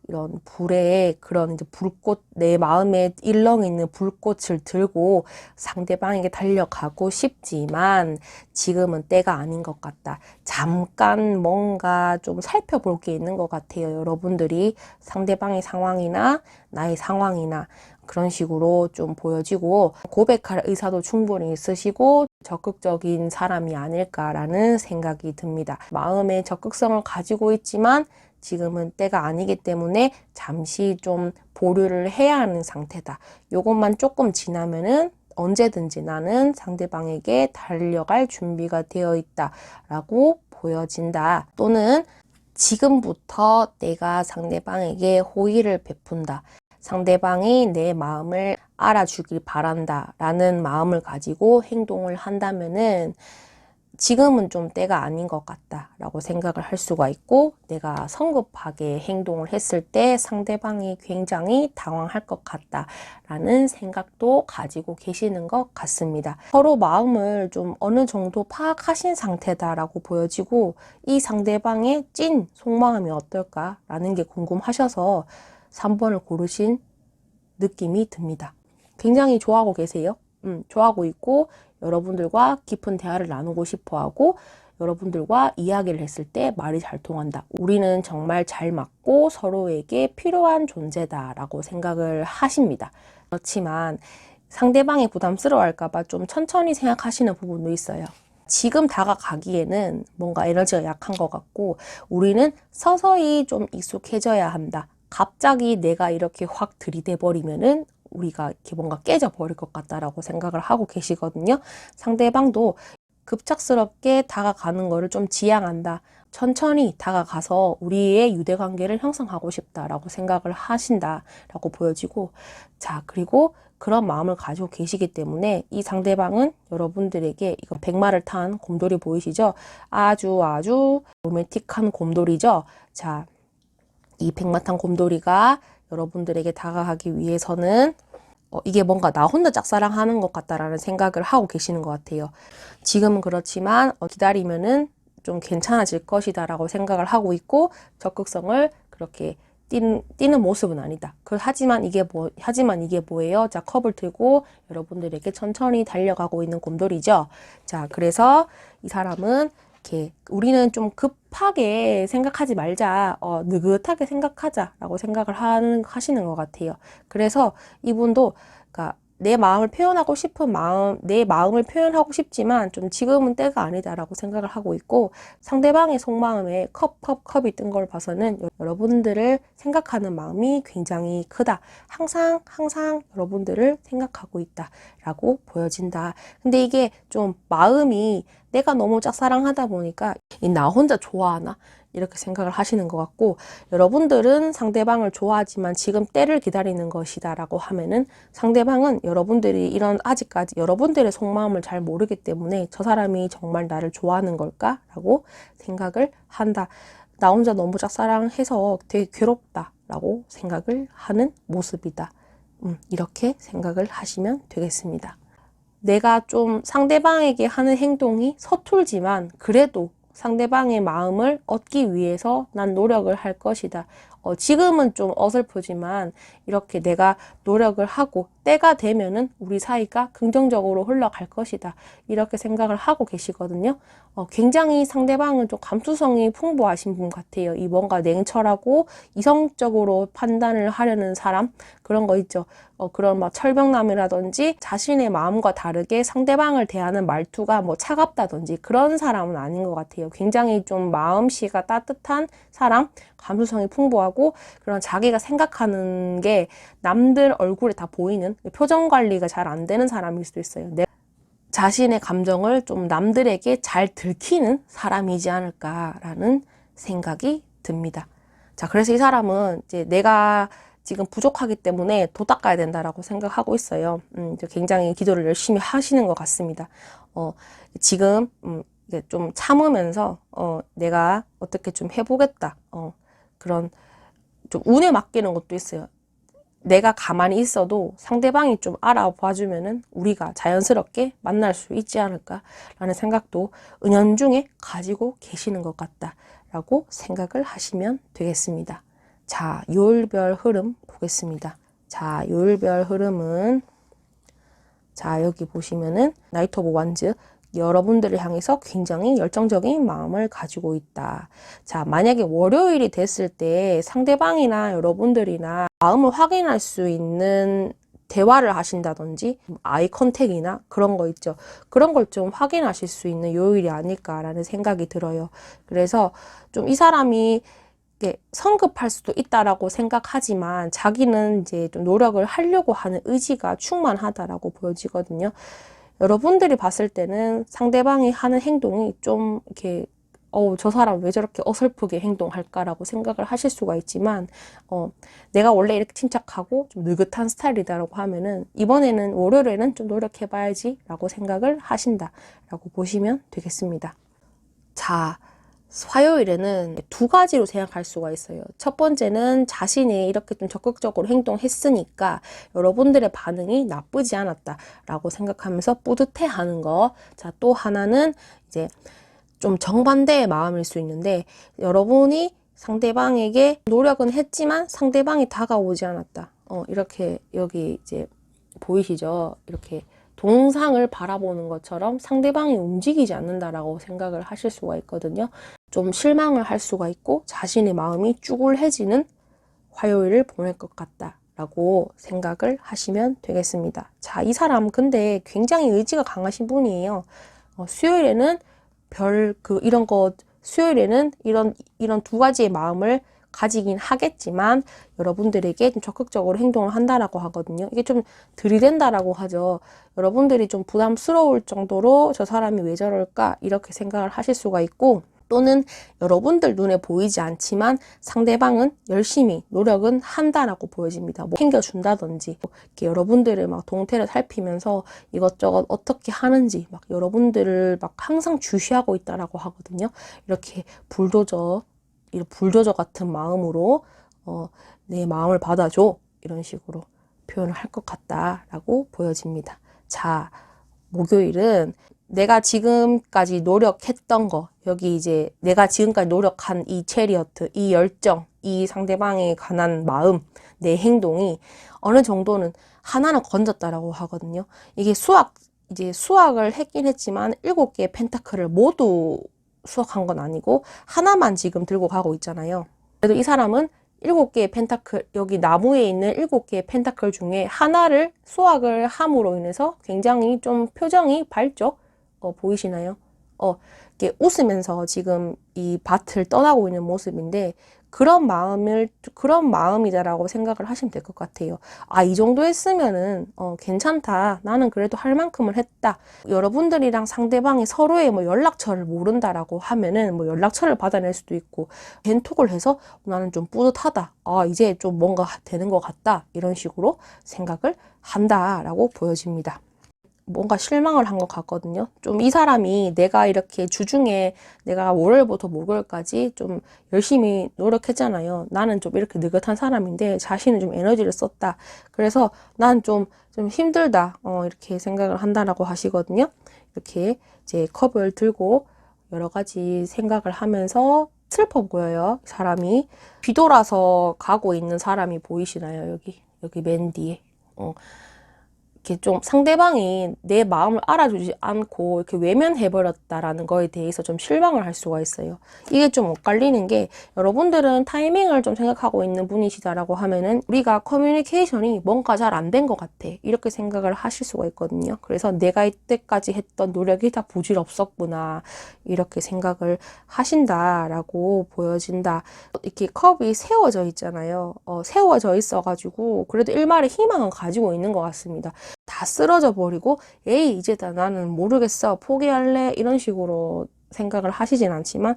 A: 이런 불에 그런 이제 불꽃, 내 마음에 일렁 있는 불꽃을 들고 상대방에게 달려가고 싶지만 지금은 때가 아닌 것 같다. 잠깐 뭔가 좀 살펴볼 게 있는 것 같아요. 여러분들이 상대방의 상황이나 나의 상황이나 그런 식으로 좀 보여지고 고백할 의사도 충분히 있으시고 적극적인 사람이 아닐까라는 생각이 듭니다. 마음의 적극성을 가지고 있지만 지금은 때가 아니기 때문에 잠시 좀 보류를 해야 하는 상태다. 요것만 조금 지나면은 언제든지 나는 상대방에게 달려갈 준비가 되어 있다 라고 보여진다. 또는 지금부터 내가 상대방에게 호의를 베푼다. 상대방이 내 마음을 알아주길 바란다 라는 마음을 가지고 행동을 한다면은 지금은 좀 때가 아닌 것 같다 라고 생각을 할 수가 있고, 내가 성급하게 행동을 했을 때 상대방이 굉장히 당황할 것 같다 라는 생각도 가지고 계시는 것 같습니다. 서로 마음을 좀 어느 정도 파악하신 상태다 라고 보여지고, 이 상대방의 찐 속마음이 어떨까 라는 게 궁금하셔서 3번을 고르신 느낌이 듭니다. 굉장히 좋아하고 계세요. 좋아하고 있고 여러분들과 깊은 대화를 나누고 싶어하고 여러분들과 이야기를 했을 때 말이 잘 통한다. 우리는 정말 잘 맞고 서로에게 필요한 존재다 라고 생각을 하십니다. 그렇지만 상대방이 부담스러워할까 봐 좀 천천히 생각하시는 부분도 있어요. 지금 다가가기에는 뭔가 에너지가 약한 것 같고 우리는 서서히 좀 익숙해져야 한다. 갑자기 내가 이렇게 확 들이대 버리면은 우리가 이렇게 뭔가 깨져 버릴 것 같다라고 생각을 하고 계시거든요. 상대방도 급작스럽게 다가가는 거를 좀 지양한다. 천천히 다가가서 우리의 유대관계를 형성하고 싶다라고 생각을 하신다라고 보여지고, 자, 그리고 그런 마음을 가지고 계시기 때문에 이 상대방은 여러분들에게 이거 백마를 탄 곰돌이 보이시죠? 아주 로맨틱한 곰돌이죠? 자, 이 백마탄 곰돌이가 여러분들에게 다가가기 위해서는 이게 뭔가 나 혼자 짝사랑하는 것 같다라는 생각을 하고 계시는 것 같아요. 지금은 그렇지만 기다리면은 좀 괜찮아질 것이다 라고 생각을 하고 있고, 적극성을 그렇게 띄는 모습은 아니다. 하지만 이게 뭐예요? 자, 컵을 들고 여러분들에게 천천히 달려가고 있는 곰돌이죠. 자, 그래서 이 사람은 이렇게 우리는 좀 급하게 생각하지 말자, 느긋하게 생각하자라고 생각을 하시는 것 같아요. 그래서 이분도 그러니까 내 마음을 표현하고 싶은 내 마음을 표현하고 싶지만 좀 지금은 때가 아니다라고 생각을 하고 있고, 상대방의 속마음에 컵이 뜬 걸 봐서는 여러분들을 생각하는 마음이 굉장히 크다. 항상 여러분들을 생각하고 있다라고 보여진다. 근데 이게 좀 마음이 내가 너무 짝사랑하다 보니까 나 혼자 좋아하나? 이렇게 생각을 하시는 것 같고, 여러분들은 상대방을 좋아하지만 지금 때를 기다리는 것이다 라고 하면은 상대방은 여러분들이 아직까지 여러분들의 속마음을 잘 모르기 때문에 저 사람이 정말 나를 좋아하는 걸까? 라고 생각을 한다. 나 혼자 너무 짝사랑해서 되게 괴롭다 라고 생각을 하는 모습이다. 이렇게 생각을 하시면 되겠습니다. 내가 좀 상대방에게 하는 행동이 서툴지만 그래도 상대방의 마음을 얻기 위해서 난 노력을 할 것이다. 지금은 좀 어설프지만 이렇게 내가 노력을 하고 때가 되면은 우리 사이가 긍정적으로 흘러갈 것이다. 이렇게 생각을 하고 계시거든요. 굉장히 상대방은 좀 감수성이 풍부하신 분 같아요. 이 뭔가 냉철하고 이성적으로 판단을 하려는 사람, 그런 거 있죠. 그런 막 철벽남이라든지 자신의 마음과 다르게 상대방을 대하는 말투가 뭐 차갑다든지 그런 사람은 아닌 것 같아요. 굉장히 좀 마음씨가 따뜻한 사람, 감수성이 풍부하고 그런 자기가 생각하는 게 남들 얼굴에 다 보이는, 표정 관리가 잘 안 되는 사람일 수도 있어요. 자신의 감정을 좀 남들에게 잘 들키는 사람이지 않을까라는 생각이 듭니다. 자, 그래서 이 사람은 이제 내가 지금 부족하기 때문에 도닦아야 된다라고 생각하고 있어요. 굉장히 기도를 열심히 하시는 것 같습니다. 지금 좀 참으면서 내가 어떻게 좀 해보겠다. 그런 좀 운에 맡기는 것도 있어요. 내가 가만히 있어도 상대방이 좀 알아봐주면은 우리가 자연스럽게 만날 수 있지 않을까라는 생각도 은연중에 가지고 계시는 것 같다라고 생각을 하시면 되겠습니다. 자, 요일별 흐름 보겠습니다. 자, 요일별 흐름은 자, 여기 보시면은 나이트 오브 완즈 여러분들을 향해서 굉장히 열정적인 마음을 가지고 있다. 자, 만약에 월요일이 됐을 때 상대방이나 여러분들이나 마음을 확인할 수 있는 대화를 하신다든지 아이 컨택이나 그런 거 있죠. 그런 걸 좀 확인하실 수 있는 요일이 아닐까라는 생각이 들어요. 그래서 좀 이 사람이 성급할 수도 있다라고 생각하지만 자기는 이제 좀 노력을 하려고 하는 의지가 충만하다라고 보여지거든요. 여러분들이 봤을 때는 상대방이 하는 행동이 좀 이렇게 저 사람 왜 저렇게 어설프게 행동할까라고 생각을 하실 수가 있지만 내가 원래 이렇게 침착하고 좀 느긋한 스타일이다라고 하면은 이번에는 월요일에는 좀 노력해봐야지 라고 생각을 하신다라고 보시면 되겠습니다. 자, 화요일에는 두 가지로 생각할 수가 있어요. 첫 번째는 자신이 이렇게 좀 적극적으로 행동했으니까 여러분들의 반응이 나쁘지 않았다라고 생각하면서 뿌듯해하는 거. 자, 또 하나는 이제 좀 정반대의 마음일 수 있는데 여러분이 상대방에게 노력은 했지만 상대방이 다가오지 않았다. 이렇게 여기 이제 보이시죠? 이렇게 동상을 바라보는 것처럼 상대방이 움직이지 않는다라고 생각을 하실 수가 있거든요. 좀 실망을 할 수가 있고 자신의 마음이 쭈글해지는 화요일을 보낼 것 같다라고 생각을 하시면 되겠습니다. 자, 이 사람 근데 굉장히 의지가 강하신 분이에요. 수요일에는 수요일에는 이런 두 가지의 마음을 가지긴 하겠지만 여러분들에게 좀 적극적으로 행동을 한다라고 하거든요. 이게 좀 들이댄다라고 하죠. 여러분들이 좀 부담스러울 정도로 저 사람이 왜 저럴까 이렇게 생각을 하실 수가 있고 또는 여러분들 눈에 보이지 않지만 상대방은 열심히 노력은 한다라고 보여집니다. 뭐 챙겨준다든지 이렇게 여러분들을 막 동태를 살피면서 이것저것 어떻게 하는지 막 여러분들을 막 항상 주시하고 있다라고 하거든요. 이렇게 불도저 같은 마음으로 내 마음을 받아줘 이런 식으로 표현을 할 것 같다라고 보여집니다. 자, 목요일은 내가 지금까지 노력했던 거 여기 이제 내가 지금까지 노력한 이 체리어트, 이 열정, 이 상대방에 관한 마음, 내 행동이 어느 정도는 하나는 건졌다라고 하거든요. 이게 수학을 했긴 했지만 7개의 펜타클을 모두 수확한 건 아니고 하나만 지금 들고 가고 있잖아요. 그래도 이 사람은 7개의 펜타클, 여기 나무에 있는 7개의 펜타클 중에 하나를 수확을 함으로 인해서 굉장히 좀 표정이 밝죠? 보이시나요? 이렇게 웃으면서 지금 이 밭을 떠나고 있는 모습인데 그런 마음이다라고 생각을 하시면 될 것 같아요. 아, 이 정도 했으면은, 괜찮다. 나는 그래도 할 만큼은 했다. 여러분들이랑 상대방이 서로의 뭐 연락처를 모른다라고 하면은 뭐 연락처를 받아낼 수도 있고, 벤톡을 해서 나는 좀 뿌듯하다. 아, 이제 좀 뭔가 되는 것 같다. 이런 식으로 생각을 한다라고 보여집니다. 뭔가 실망을 한 것 같거든요. 좀 이 사람이 내가 이렇게 주중에 내가 월요일부터 목요일까지 좀 열심히 노력했잖아요. 나는 좀 이렇게 느긋한 사람인데 자신은 좀 에너지를 썼다. 그래서 난 좀 힘들다. 이렇게 생각을 한다라고 하시거든요. 이렇게 이제 컵을 들고 여러 가지 생각을 하면서 슬퍼 보여요. 사람이 뒤돌아서 가고 있는 사람이 보이시나요? 여기 맨 뒤에. 이렇게 좀 상대방이 내 마음을 알아주지 않고 이렇게 외면해버렸다라는 거에 대해서 좀 실망을 할 수가 있어요. 이게 좀 엇갈리는 게 여러분들은 타이밍을 좀 생각하고 있는 분이시다라고 하면은 우리가 커뮤니케이션이 뭔가 잘 안 된 것 같아. 이렇게 생각을 하실 수가 있거든요. 그래서 내가 이때까지 했던 노력이 다 부질없었구나. 이렇게 생각을 하신다라고 보여진다. 이렇게 컵이 세워져 있잖아요. 세워져 있어가지고 그래도 일말의 희망은 가지고 있는 것 같습니다. 다 쓰러져 버리고 에이 이제 나는 모르겠어 포기할래 이런 식으로 생각을 하시진 않지만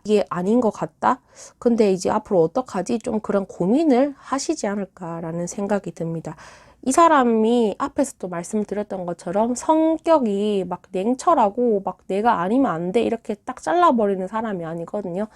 A: 이게 아닌 것 같다. 근데 이제 앞으로 어떡하지? 좀 그런 고민을 하시지 않을까라는 생각이 듭니다. 이 사람이 앞에서도 말씀드렸던 것처럼 성격이 막 냉철하고 막 내가 아니면 안 돼 이렇게 딱 잘라버리는 사람이 아니거든요.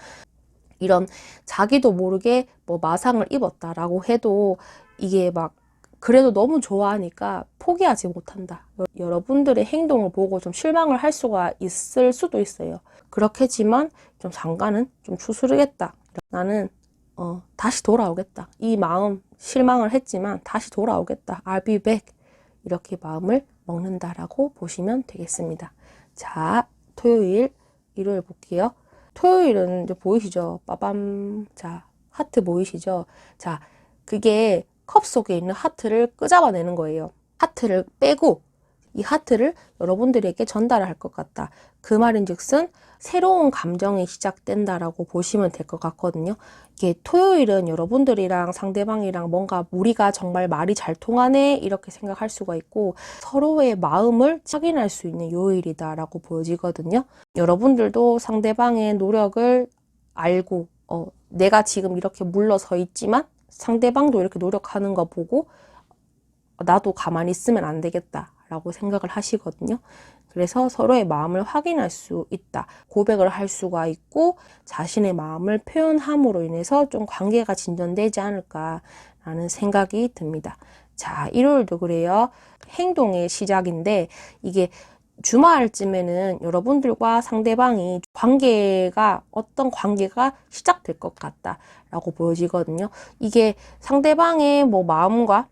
A: 이런 자기도 모르게 뭐 마상을 입었다라고 해도 이게 막 그래도 너무 좋아하니까 포기하지 못한다. 여러분들의 행동을 보고 좀 실망을 할 수가 있을 수도 있어요. 그렇겠지만 좀 잠깐은 좀 추스르겠다. 나는 다시 돌아오겠다. 이 마음, 실망을 했지만 다시 돌아오겠다. I'll be back. 이렇게 마음을 먹는다라고 보시면 되겠습니다. 자, 토요일, 일요일 볼게요. 토요일은 이제 보이시죠? 빠밤. 자, 하트 보이시죠? 자, 그게 컵 속에 있는 하트를 끄잡아내는 거예요. 하트를 빼고 이 하트를 여러분들에게 전달할 것 같다. 그 말인즉슨 새로운 감정이 시작된다라고 보시면 될 것 같거든요. 이게 토요일은 여러분들이랑 상대방이랑 뭔가 우리가 정말 말이 잘 통하네 이렇게 생각할 수가 있고 서로의 마음을 확인할 수 있는 요일이다라고 보여지거든요. 여러분들도 상대방의 노력을 알고 내가 지금 이렇게 물러서 있지만 상대방도 이렇게 노력하는 거 보고 나도 가만히 있으면 안 되겠다 라고 생각을 하시거든요. 그래서 서로의 마음을 확인할 수 있다. 고백을 할 수가 있고 자신의 마음을 표현함으로 인해서 좀 관계가 진전되지 않을까라는 생각이 듭니다. 자, 일요일도 그래요. 행동의 시작인데 이게 주말쯤에는 여러분들과 상대방이 어떤 관계가 시작될 것 같다라고 보여지거든요. 이게 상대방의 마음과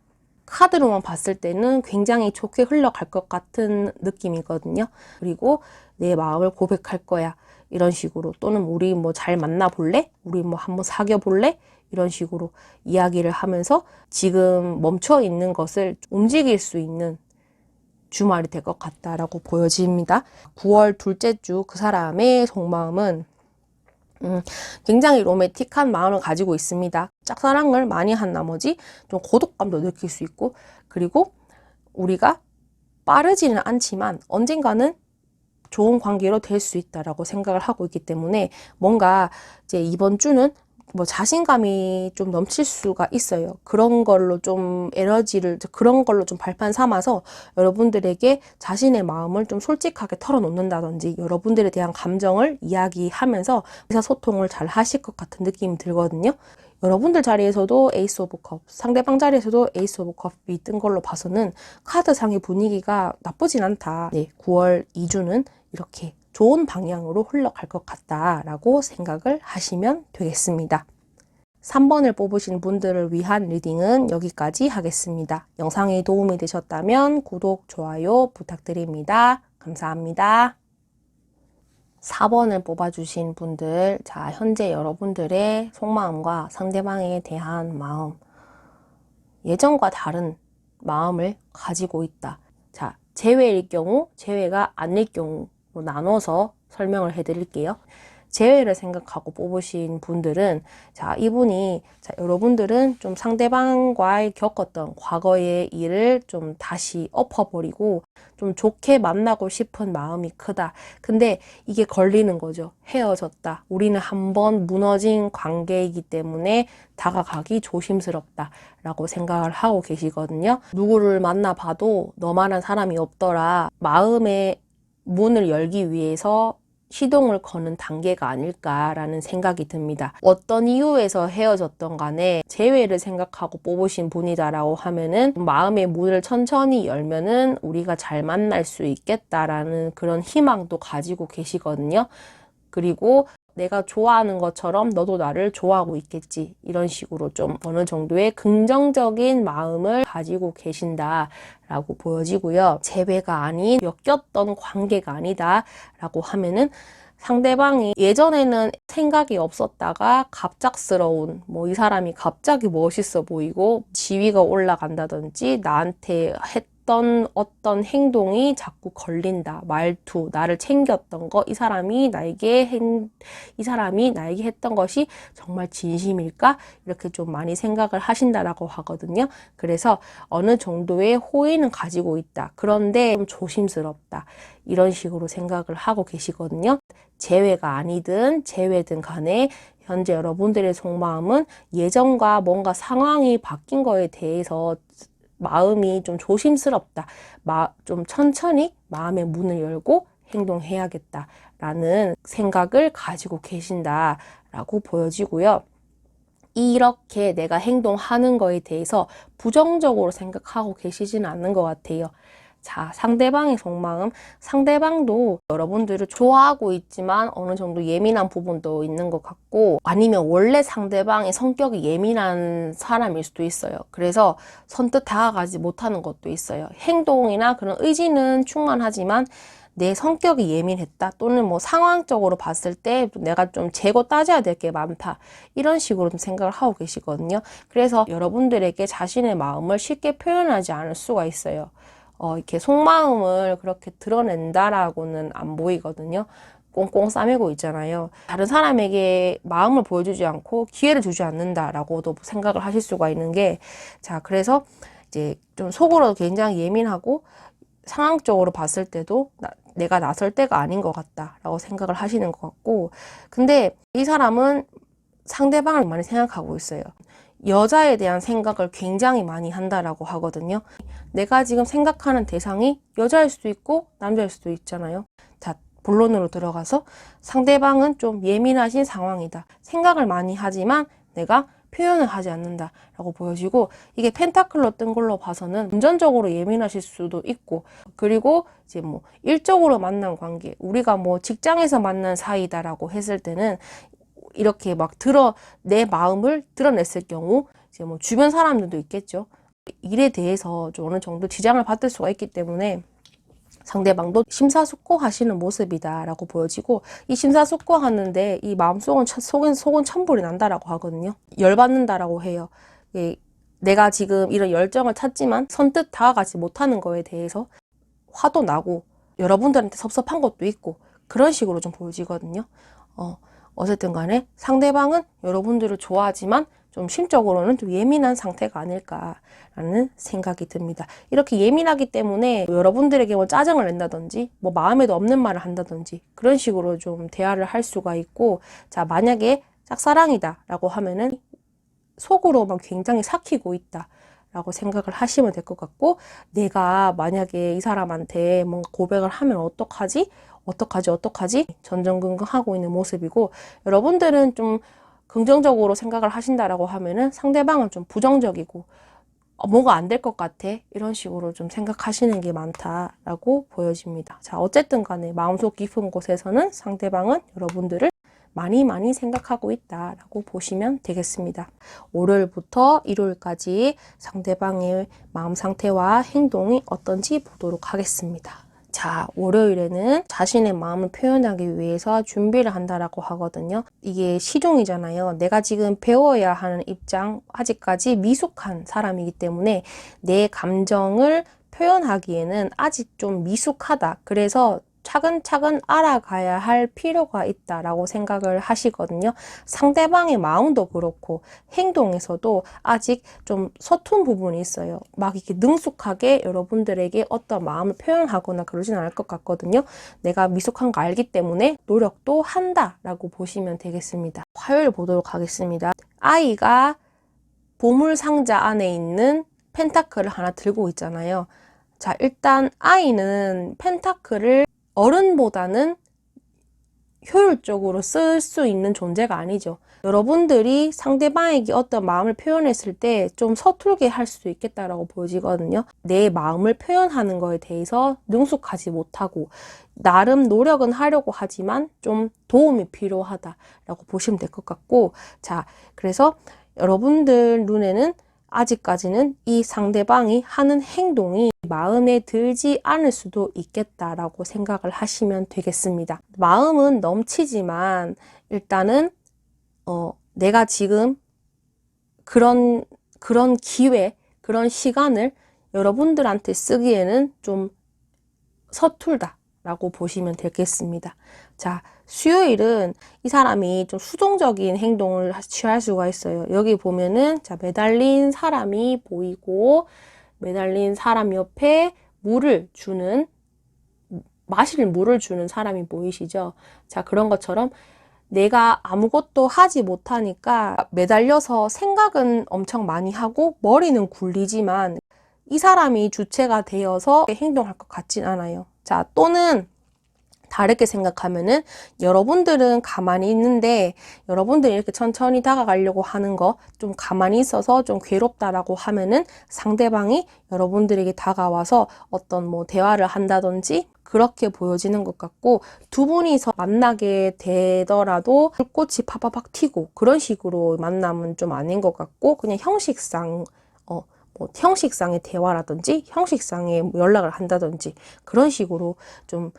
A: 카드로만 봤을 때는 굉장히 좋게 흘러갈 것 같은 느낌이거든요. 그리고 내 마음을 고백할 거야. 이런 식으로. 또는 우리 잘 만나볼래? 우리 한번 사귀어 볼래? 이런 식으로 이야기를 하면서 지금 멈춰 있는 것을 움직일 수 있는 주말이 될 것 같다라고 보여집니다. 9월 둘째 주 그 사람의 속마음은 굉장히 로맨틱한 마음을 가지고 있습니다. 짝사랑을 많이 한 나머지 좀 고독감도 느낄 수 있고 그리고 우리가 빠르지는 않지만 언젠가는 좋은 관계로 될 수 있다라고 생각을 하고 있기 때문에 뭔가 이제 이번 주는 자신감이 좀 넘칠 수가 있어요. 그런 걸로 좀 그런 걸로 좀 발판 삼아서 여러분들에게 자신의 마음을 좀 솔직하게 털어놓는다든지 여러분들에 대한 감정을 이야기하면서 의사소통을 잘 하실 것 같은 느낌이 들거든요. 여러분들 자리에서도 에이스 오브 컵, 상대방 자리에서도 에이스 오브 컵이 뜬 걸로 봐서는 카드상의 분위기가 나쁘진 않다. 네, 9월 2주는 이렇게 좋은 방향으로 흘러갈 것 같다라고 생각을 하시면 되겠습니다. 3번을 뽑으신 분들을 위한 리딩은 여기까지 하겠습니다. 영상이 도움이 되셨다면 구독, 좋아요 부탁드립니다. 감사합니다. 4번을 뽑아주신 분들, 자, 현재 여러분들의 속마음과 상대방에 대한 마음, 예전과 다른 마음을 가지고 있다. 자, 재회일 경우, 재회가 아닐 경우 나눠서 설명을 해드릴게요. 재회를 생각하고 뽑으신 분들은 이분이 여러분들은 좀 상대방과의 겪었던 과거의 일을 좀 다시 엎어버리고 좀 좋게 만나고 싶은 마음이 크다. 근데 이게 걸리는 거죠. 헤어졌다. 우리는 한번 무너진 관계이기 때문에 다가가기 조심스럽다 라고 생각을 하고 계시거든요. 누구를 만나봐도 너만한 사람이 없더라. 마음의 문을 열기 위해서 시동을 거는 단계가 아닐까라는 생각이 듭니다. 어떤 이유에서 헤어졌던 간에 재회를 생각하고 뽑으신 분이다라고 하면은 마음의 문을 천천히 열면은 우리가 잘 만날 수 있겠다라는 그런 희망도 가지고 계시거든요. 그리고 내가 좋아하는 것처럼 너도 나를 좋아하고 있겠지. 이런 식으로 좀 어느 정도의 긍정적인 마음을 가지고 계신다라고 보여지고요. 재회가 아닌 엮였던 관계가 아니다라고 하면은 상대방이 예전에는 생각이 없었다가 갑작스러운 이 사람이 갑자기 멋있어 보이고 지위가 올라간다든지 나한테 했던 어떤 행동이 자꾸 걸린다. 말투, 나를 챙겼던 거, 이 사람이 나에게 했던 것이 정말 진심일까? 이렇게 좀 많이 생각을 하신다라고 하거든요. 그래서 어느 정도의 호의는 가지고 있다. 그런데 좀 조심스럽다. 이런 식으로 생각을 하고 계시거든요. 재회가 아니든 재회든 간에 현재 여러분들의 속마음은 예전과 뭔가 상황이 바뀐 거에 대해서 마음이 좀 조심스럽다. 좀 천천히 마음의 문을 열고 행동해야겠다라는 생각을 가지고 계신다라고 보여지고요. 이렇게 내가 행동하는 거에 대해서 부정적으로 생각하고 계시지는 않는 것 같아요. 자, 상대방의 속마음. 상대방도 여러분들을 좋아하고 있지만 어느 정도 예민한 부분도 있는 것 같고, 아니면 원래 상대방의 성격이 예민한 사람일 수도 있어요. 그래서 선뜻 다가가지 못하는 것도 있어요. 행동이나 그런 의지는 충만하지만 내 성격이 예민했다, 또는 뭐 상황적으로 봤을 때 내가 좀 재고 따져야 될 게 많다, 이런 식으로 좀 생각을 하고 계시거든요. 그래서 여러분들에게 자신의 마음을 쉽게 표현하지 않을 수가 있어요. 이렇게 속마음을 그렇게 드러낸다라고는 안 보이거든요. 꽁꽁 싸매고 있잖아요. 다른 사람에게 마음을 보여주지 않고 기회를 주지 않는다라고도 생각을 하실 수가 있는 게, 자, 그래서 이제 좀 속으로 굉장히 예민하고 상황적으로 봤을 때도 내가 나설 때가 아닌 것 같다라고 생각을 하시는 것 같고, 근데 이 사람은 상대방을 많이 생각하고 있어요. 여자에 대한 생각을 굉장히 많이 한다라고 하거든요. 내가 지금 생각하는 대상이 여자일 수도 있고 남자일 수도 있잖아요. 자, 본론으로 들어가서 상대방은 좀 예민하신 상황이다. 생각을 많이 하지만 내가 표현을 하지 않는다라고 보여지고, 이게 펜타클로 뜬 걸로 봐서는 금전적으로 예민하실 수도 있고, 그리고 이제 뭐 일적으로 만난 관계, 우리가 뭐 직장에서 만난 사이다라고 했을 때는 이렇게 막 내 마음을 드러냈을 경우 이제 뭐 주변 사람들도 있겠죠. 일에 대해서 좀 어느 정도 지장을 받을 수가 있기 때문에 상대방도 심사숙고하시는 모습이다라고 보여지고, 이 심사숙고하는데 이 마음속은 속은 천불이 난다라고 하거든요. 열받는다라고 해요. 내가 지금 이런 열정을 찾지만 선뜻 다가가지 못하는 거에 대해서 화도 나고 여러분들한테 섭섭한 것도 있고, 그런 식으로 좀 보여지거든요. 어쨌든 간에 상대방은 여러분들을 좋아하지만 좀 심적으로는 좀 예민한 상태가 아닐까라는 생각이 듭니다. 이렇게 예민하기 때문에 여러분들에게 뭐 짜증을 낸다든지 뭐 마음에도 없는 말을 한다든지 그런 식으로 좀 대화를 할 수가 있고, 자, 만약에 짝사랑이다 라고 하면은 속으로만 굉장히 삭히고 있다 라고 생각을 하시면 될 것 같고, 내가 만약에 이 사람한테 뭔가 고백을 하면 어떡하지? 전전긍긍하고 있는 모습이고, 여러분들은 좀 긍정적으로 생각을 하신다라고 하면은 상대방은 좀 부정적이고 뭐가 안 될 것 같아, 이런 식으로 좀 생각하시는 게 많다라고 보여집니다. 자, 어쨌든 간에 마음속 깊은 곳에서는 상대방은 여러분들을 많이 생각하고 있다라고 보시면 되겠습니다. 월요일부터 일요일까지 상대방의 마음 상태와 행동이 어떤지 보도록 하겠습니다. 자, 월요일에는 자신의 마음을 표현하기 위해서 준비를 한다라고 하거든요. 이게 시종이잖아요. 내가 지금 배워야 하는 입장, 아직까지 미숙한 사람이기 때문에 내 감정을 표현하기에는 아직 좀 미숙하다. 그래서 차근차근 알아가야 할 필요가 있다라고 생각을 하시거든요. 상대방의 마음도 그렇고 행동에서도 아직 좀 서툰 부분이 있어요. 막 이렇게 능숙하게 여러분들에게 어떤 마음을 표현하거나 그러진 않을 것 같거든요. 내가 미숙한 거 알기 때문에 노력도 한다라고 보시면 되겠습니다. 화요일 보도록 하겠습니다. 아이가 보물 상자 안에 있는 펜타클을 하나 들고 있잖아요. 자, 일단 아이는 펜타클을 어른보다는 효율적으로 쓸 수 있는 존재가 아니죠. 여러분들이 상대방에게 어떤 마음을 표현했을 때 좀 서툴게 할 수도 있겠다라고 보여지거든요. 내 마음을 표현하는 거에 대해서 능숙하지 못하고 나름 노력은 하려고 하지만 좀 도움이 필요하다라고 보시면 될 것 같고, 자, 그래서 여러분들 눈에는 아직까지는 이 상대방이 하는 행동이 마음에 들지 않을 수도 있겠다라고 생각을 하시면 되겠습니다. 마음은 넘치지만 일단은 내가 지금 그런 기회, 그런 시간을 여러분들한테 쓰기에는 좀 서툴다라고 보시면 되겠습니다. 자, 수요일은 이 사람이 좀 수동적인 행동을 취할 수가 있어요. 여기 보면은, 자, 매달린 사람이 보이고, 매달린 사람 옆에 마실 물을 주는 사람이 보이시죠? 자, 그런 것처럼 내가 아무것도 하지 못하니까 매달려서 생각은 엄청 많이 하고 머리는 굴리지만 이 사람이 주체가 되어서 행동할 것 같진 않아요. 자, 또는 다르게 생각하면은 여러분들은 가만히 있는데 여러분들이 이렇게 천천히 다가가려고 하는 거 좀 가만히 있어서 좀 괴롭다라고 하면은 상대방이 여러분들에게 다가와서 어떤 뭐 대화를 한다든지 그렇게 보여지는 것 같고, 두 분이서 만나게 되더라도 불꽃이 팍팍팍 튀고 그런 식으로 만남은 좀 아닌 것 같고, 그냥 형식상 뭐 형식상의 대화라든지 형식상의 연락을 한다든지 그런 식으로 좀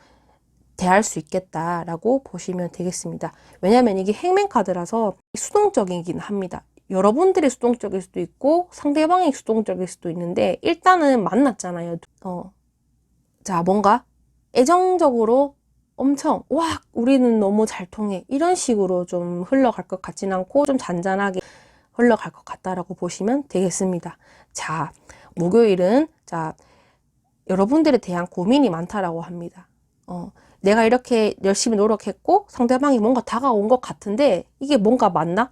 A: 대할 수 있겠다라고 보시면 되겠습니다. 왜냐하면 이게 행맨카드라서 수동적이긴 합니다. 여러분들이 수동적일 수도 있고 상대방이 수동적일 수도 있는데, 일단은 만났잖아요. 자, 뭔가 애정적으로 엄청 와 우리는 너무 잘 통해 이런 식으로 좀 흘러갈 것 같진 않고 좀 잔잔하게 흘러갈 것 같다라고 보시면 되겠습니다. 자, 목요일은 자 여러분들에 대한 고민이 많다라고 합니다. 내가 이렇게 열심히 노력했고 상대방이 뭔가 다가온 것 같은데 이게 뭔가 맞나?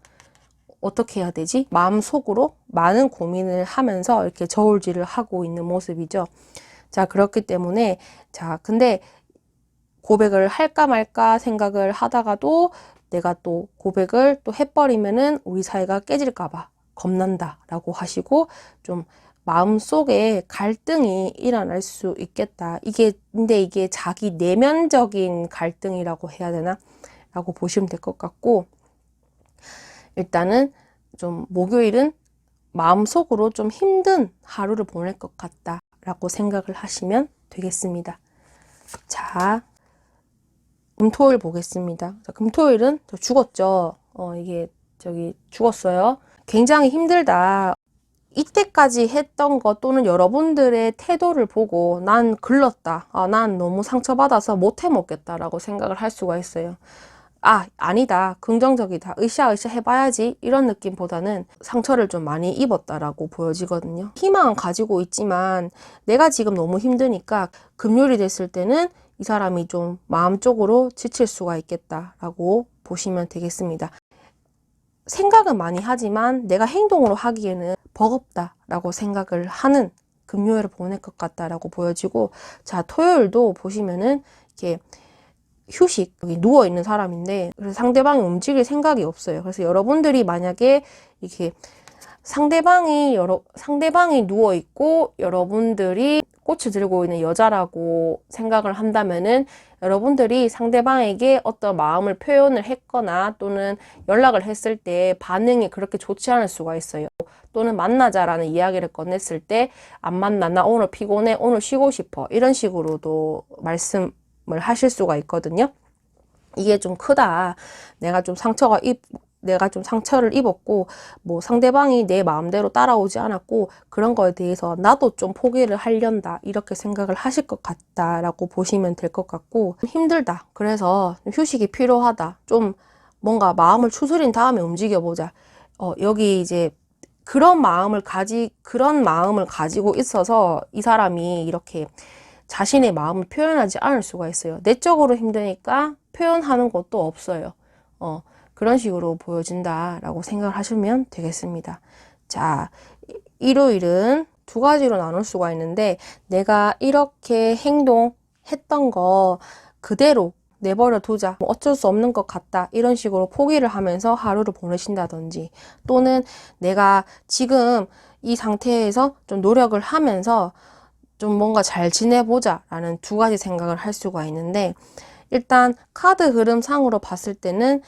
A: 어떻게 해야 되지? 마음속으로 많은 고민을 하면서 이렇게 저울질을 하고 있는 모습이죠. 자, 그렇기 때문에 자, 근데 고백을 할까 말까 생각을 하다가도 내가 또 고백을 또 해버리면은 우리 사이가 깨질까봐 겁난다 라고 하시고, 좀 마음속에 갈등이 일어날 수 있겠다. 근데 이게 자기 내면적인 갈등이라고 해야 되나? 라고 보시면 될 것 같고, 일단은 좀 목요일은 마음속으로 좀 힘든 하루를 보낼 것 같다 라고 생각을 하시면 되겠습니다. 자, 금토일 보겠습니다. 자, 금토일은 저 죽었죠. 이게 죽었어요. 굉장히 힘들다. 이때까지 했던 것 또는 여러분들의 태도를 보고 난 글렀다. 난 너무 상처받아서 못 해먹겠다라고 생각을 할 수가 있어요. 아니다. 긍정적이다. 으쌰으쌰 해봐야지. 이런 느낌보다는 상처를 좀 많이 입었다라고 보여지거든요. 희망은 가지고 있지만 내가 지금 너무 힘드니까 금요일이 됐을 때는 이 사람이 좀 마음적으로 지칠 수가 있겠다라고 보시면 되겠습니다. 생각은 많이 하지만 내가 행동으로 하기에는 버겁다라고 생각을 하는 금요일을 보낼 것 같다라고 보여지고, 자, 토요일도 보시면은 이렇게 휴식, 여기 누워있는 사람인데, 그래서 상대방이 움직일 생각이 없어요. 그래서 여러분들이 만약에 이렇게 상대방이 누워있고 여러분들이 꽃을 들고 있는 여자라고 생각을 한다면은, 여러분들이 상대방에게 어떤 마음을 표현을 했거나 또는 연락을 했을 때 반응이 그렇게 좋지 않을 수가 있어요. 또는 만나자라는 이야기를 꺼냈을 때 안 만나, 나 오늘 피곤해, 오늘 쉬고 싶어, 이런 식으로도 말씀을 하실 수가 있거든요. 이게 좀 크다. 내가 좀 상처를 입었고, 뭐 상대방이 내 마음대로 따라오지 않았고, 그런 거에 대해서 나도 좀 포기를 하련다. 이렇게 생각을 하실 것 같다라고 보시면 될 것 같고, 힘들다. 그래서 휴식이 필요하다. 좀 뭔가 마음을 추스린 다음에 움직여보자. 여기 이제 그런 마음을 가지고 있어서 이 사람이 이렇게 자신의 마음을 표현하지 않을 수가 있어요. 내적으로 힘드니까 표현하는 것도 없어요. 그런 식으로 보여진다라고 생각을 하시면 되겠습니다. 자, 일요일은 두 가지로 나눌 수가 있는데, 내가 이렇게 행동했던 거 그대로 내버려 두자, 뭐 어쩔 수 없는 것 같다, 이런 식으로 포기를 하면서 하루를 보내신다든지, 또는 내가 지금 이 상태에서 좀 노력을 하면서 좀 뭔가 잘 지내보자 라는 두 가지 생각을 할 수가 있는데, 일단 카드 흐름상으로 봤을 때는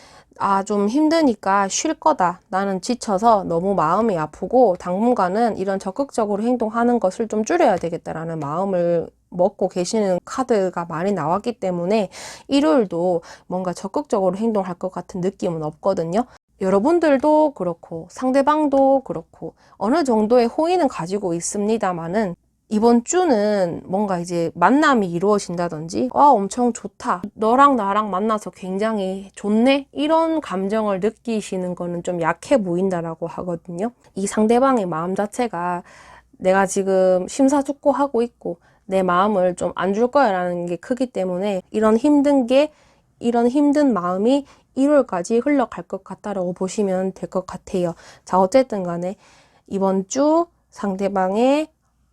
A: 좀 힘드니까 쉴 거다. 나는 지쳐서 너무 마음이 아프고 당분간은 이런 적극적으로 행동하는 것을 좀 줄여야 되겠다라는 마음을 먹고 계시는 카드가 많이 나왔기 때문에 일요일도 뭔가 적극적으로 행동할 것 같은 느낌은 없거든요. 여러분들도 그렇고 상대방도 그렇고 어느 정도의 호의는 가지고 있습니다만은, 이번 주는 뭔가 이제 만남이 이루어진다든지, 엄청 좋다, 너랑 나랑 만나서 굉장히 좋네, 이런 감정을 느끼시는 거는 좀 약해 보인다라고 하거든요. 이 상대방의 마음 자체가 내가 지금 심사숙고하고 있고 내 마음을 좀 안 줄 거야 라는 게 크기 때문에, 이런 힘든 마음이 1월까지 흘러갈 것 같다라고 보시면 될 것 같아요. 자, 어쨌든 간에 이번 주 상대방의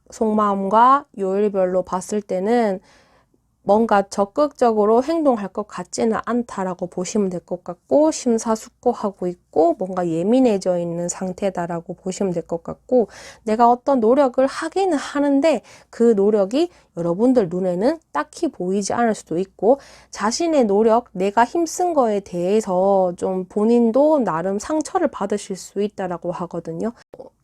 A: 속마음과 요일별로 봤을 때는 뭔가 적극적으로 행동할 것 같지는 않다라고 보시면 될 것 같고, 심사숙고하고 있고 뭔가 예민해져 있는 상태다라고 보시면 될 것 같고, 내가 어떤 노력을 하기는 하는데 그 노력이 여러분들 눈에는 딱히 보이지 않을 수도 있고, 자신의 노력, 내가 힘쓴 거에 대해서 좀 본인도 나름 상처를 받으실 수 있다라고 하거든요.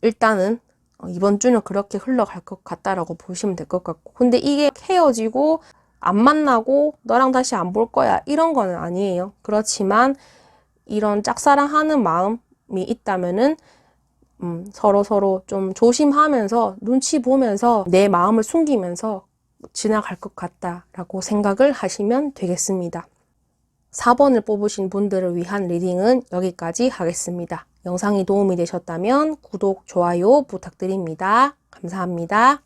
A: 일단은 이번 주는 그렇게 흘러갈 것 같다라고 보시면 될 것 같고, 근데 이게 헤어지고 안 만나고 너랑 다시 안 볼 거야 이런 거는 아니에요. 그렇지만 이런 짝사랑하는 마음이 있다면은 서로 좀 조심하면서 눈치 보면서 내 마음을 숨기면서 지나갈 것 같다라고 생각을 하시면 되겠습니다. 4번을 뽑으신 분들을 위한 리딩은 여기까지 하겠습니다. 영상이 도움이 되셨다면 구독, 좋아요 부탁드립니다. 감사합니다.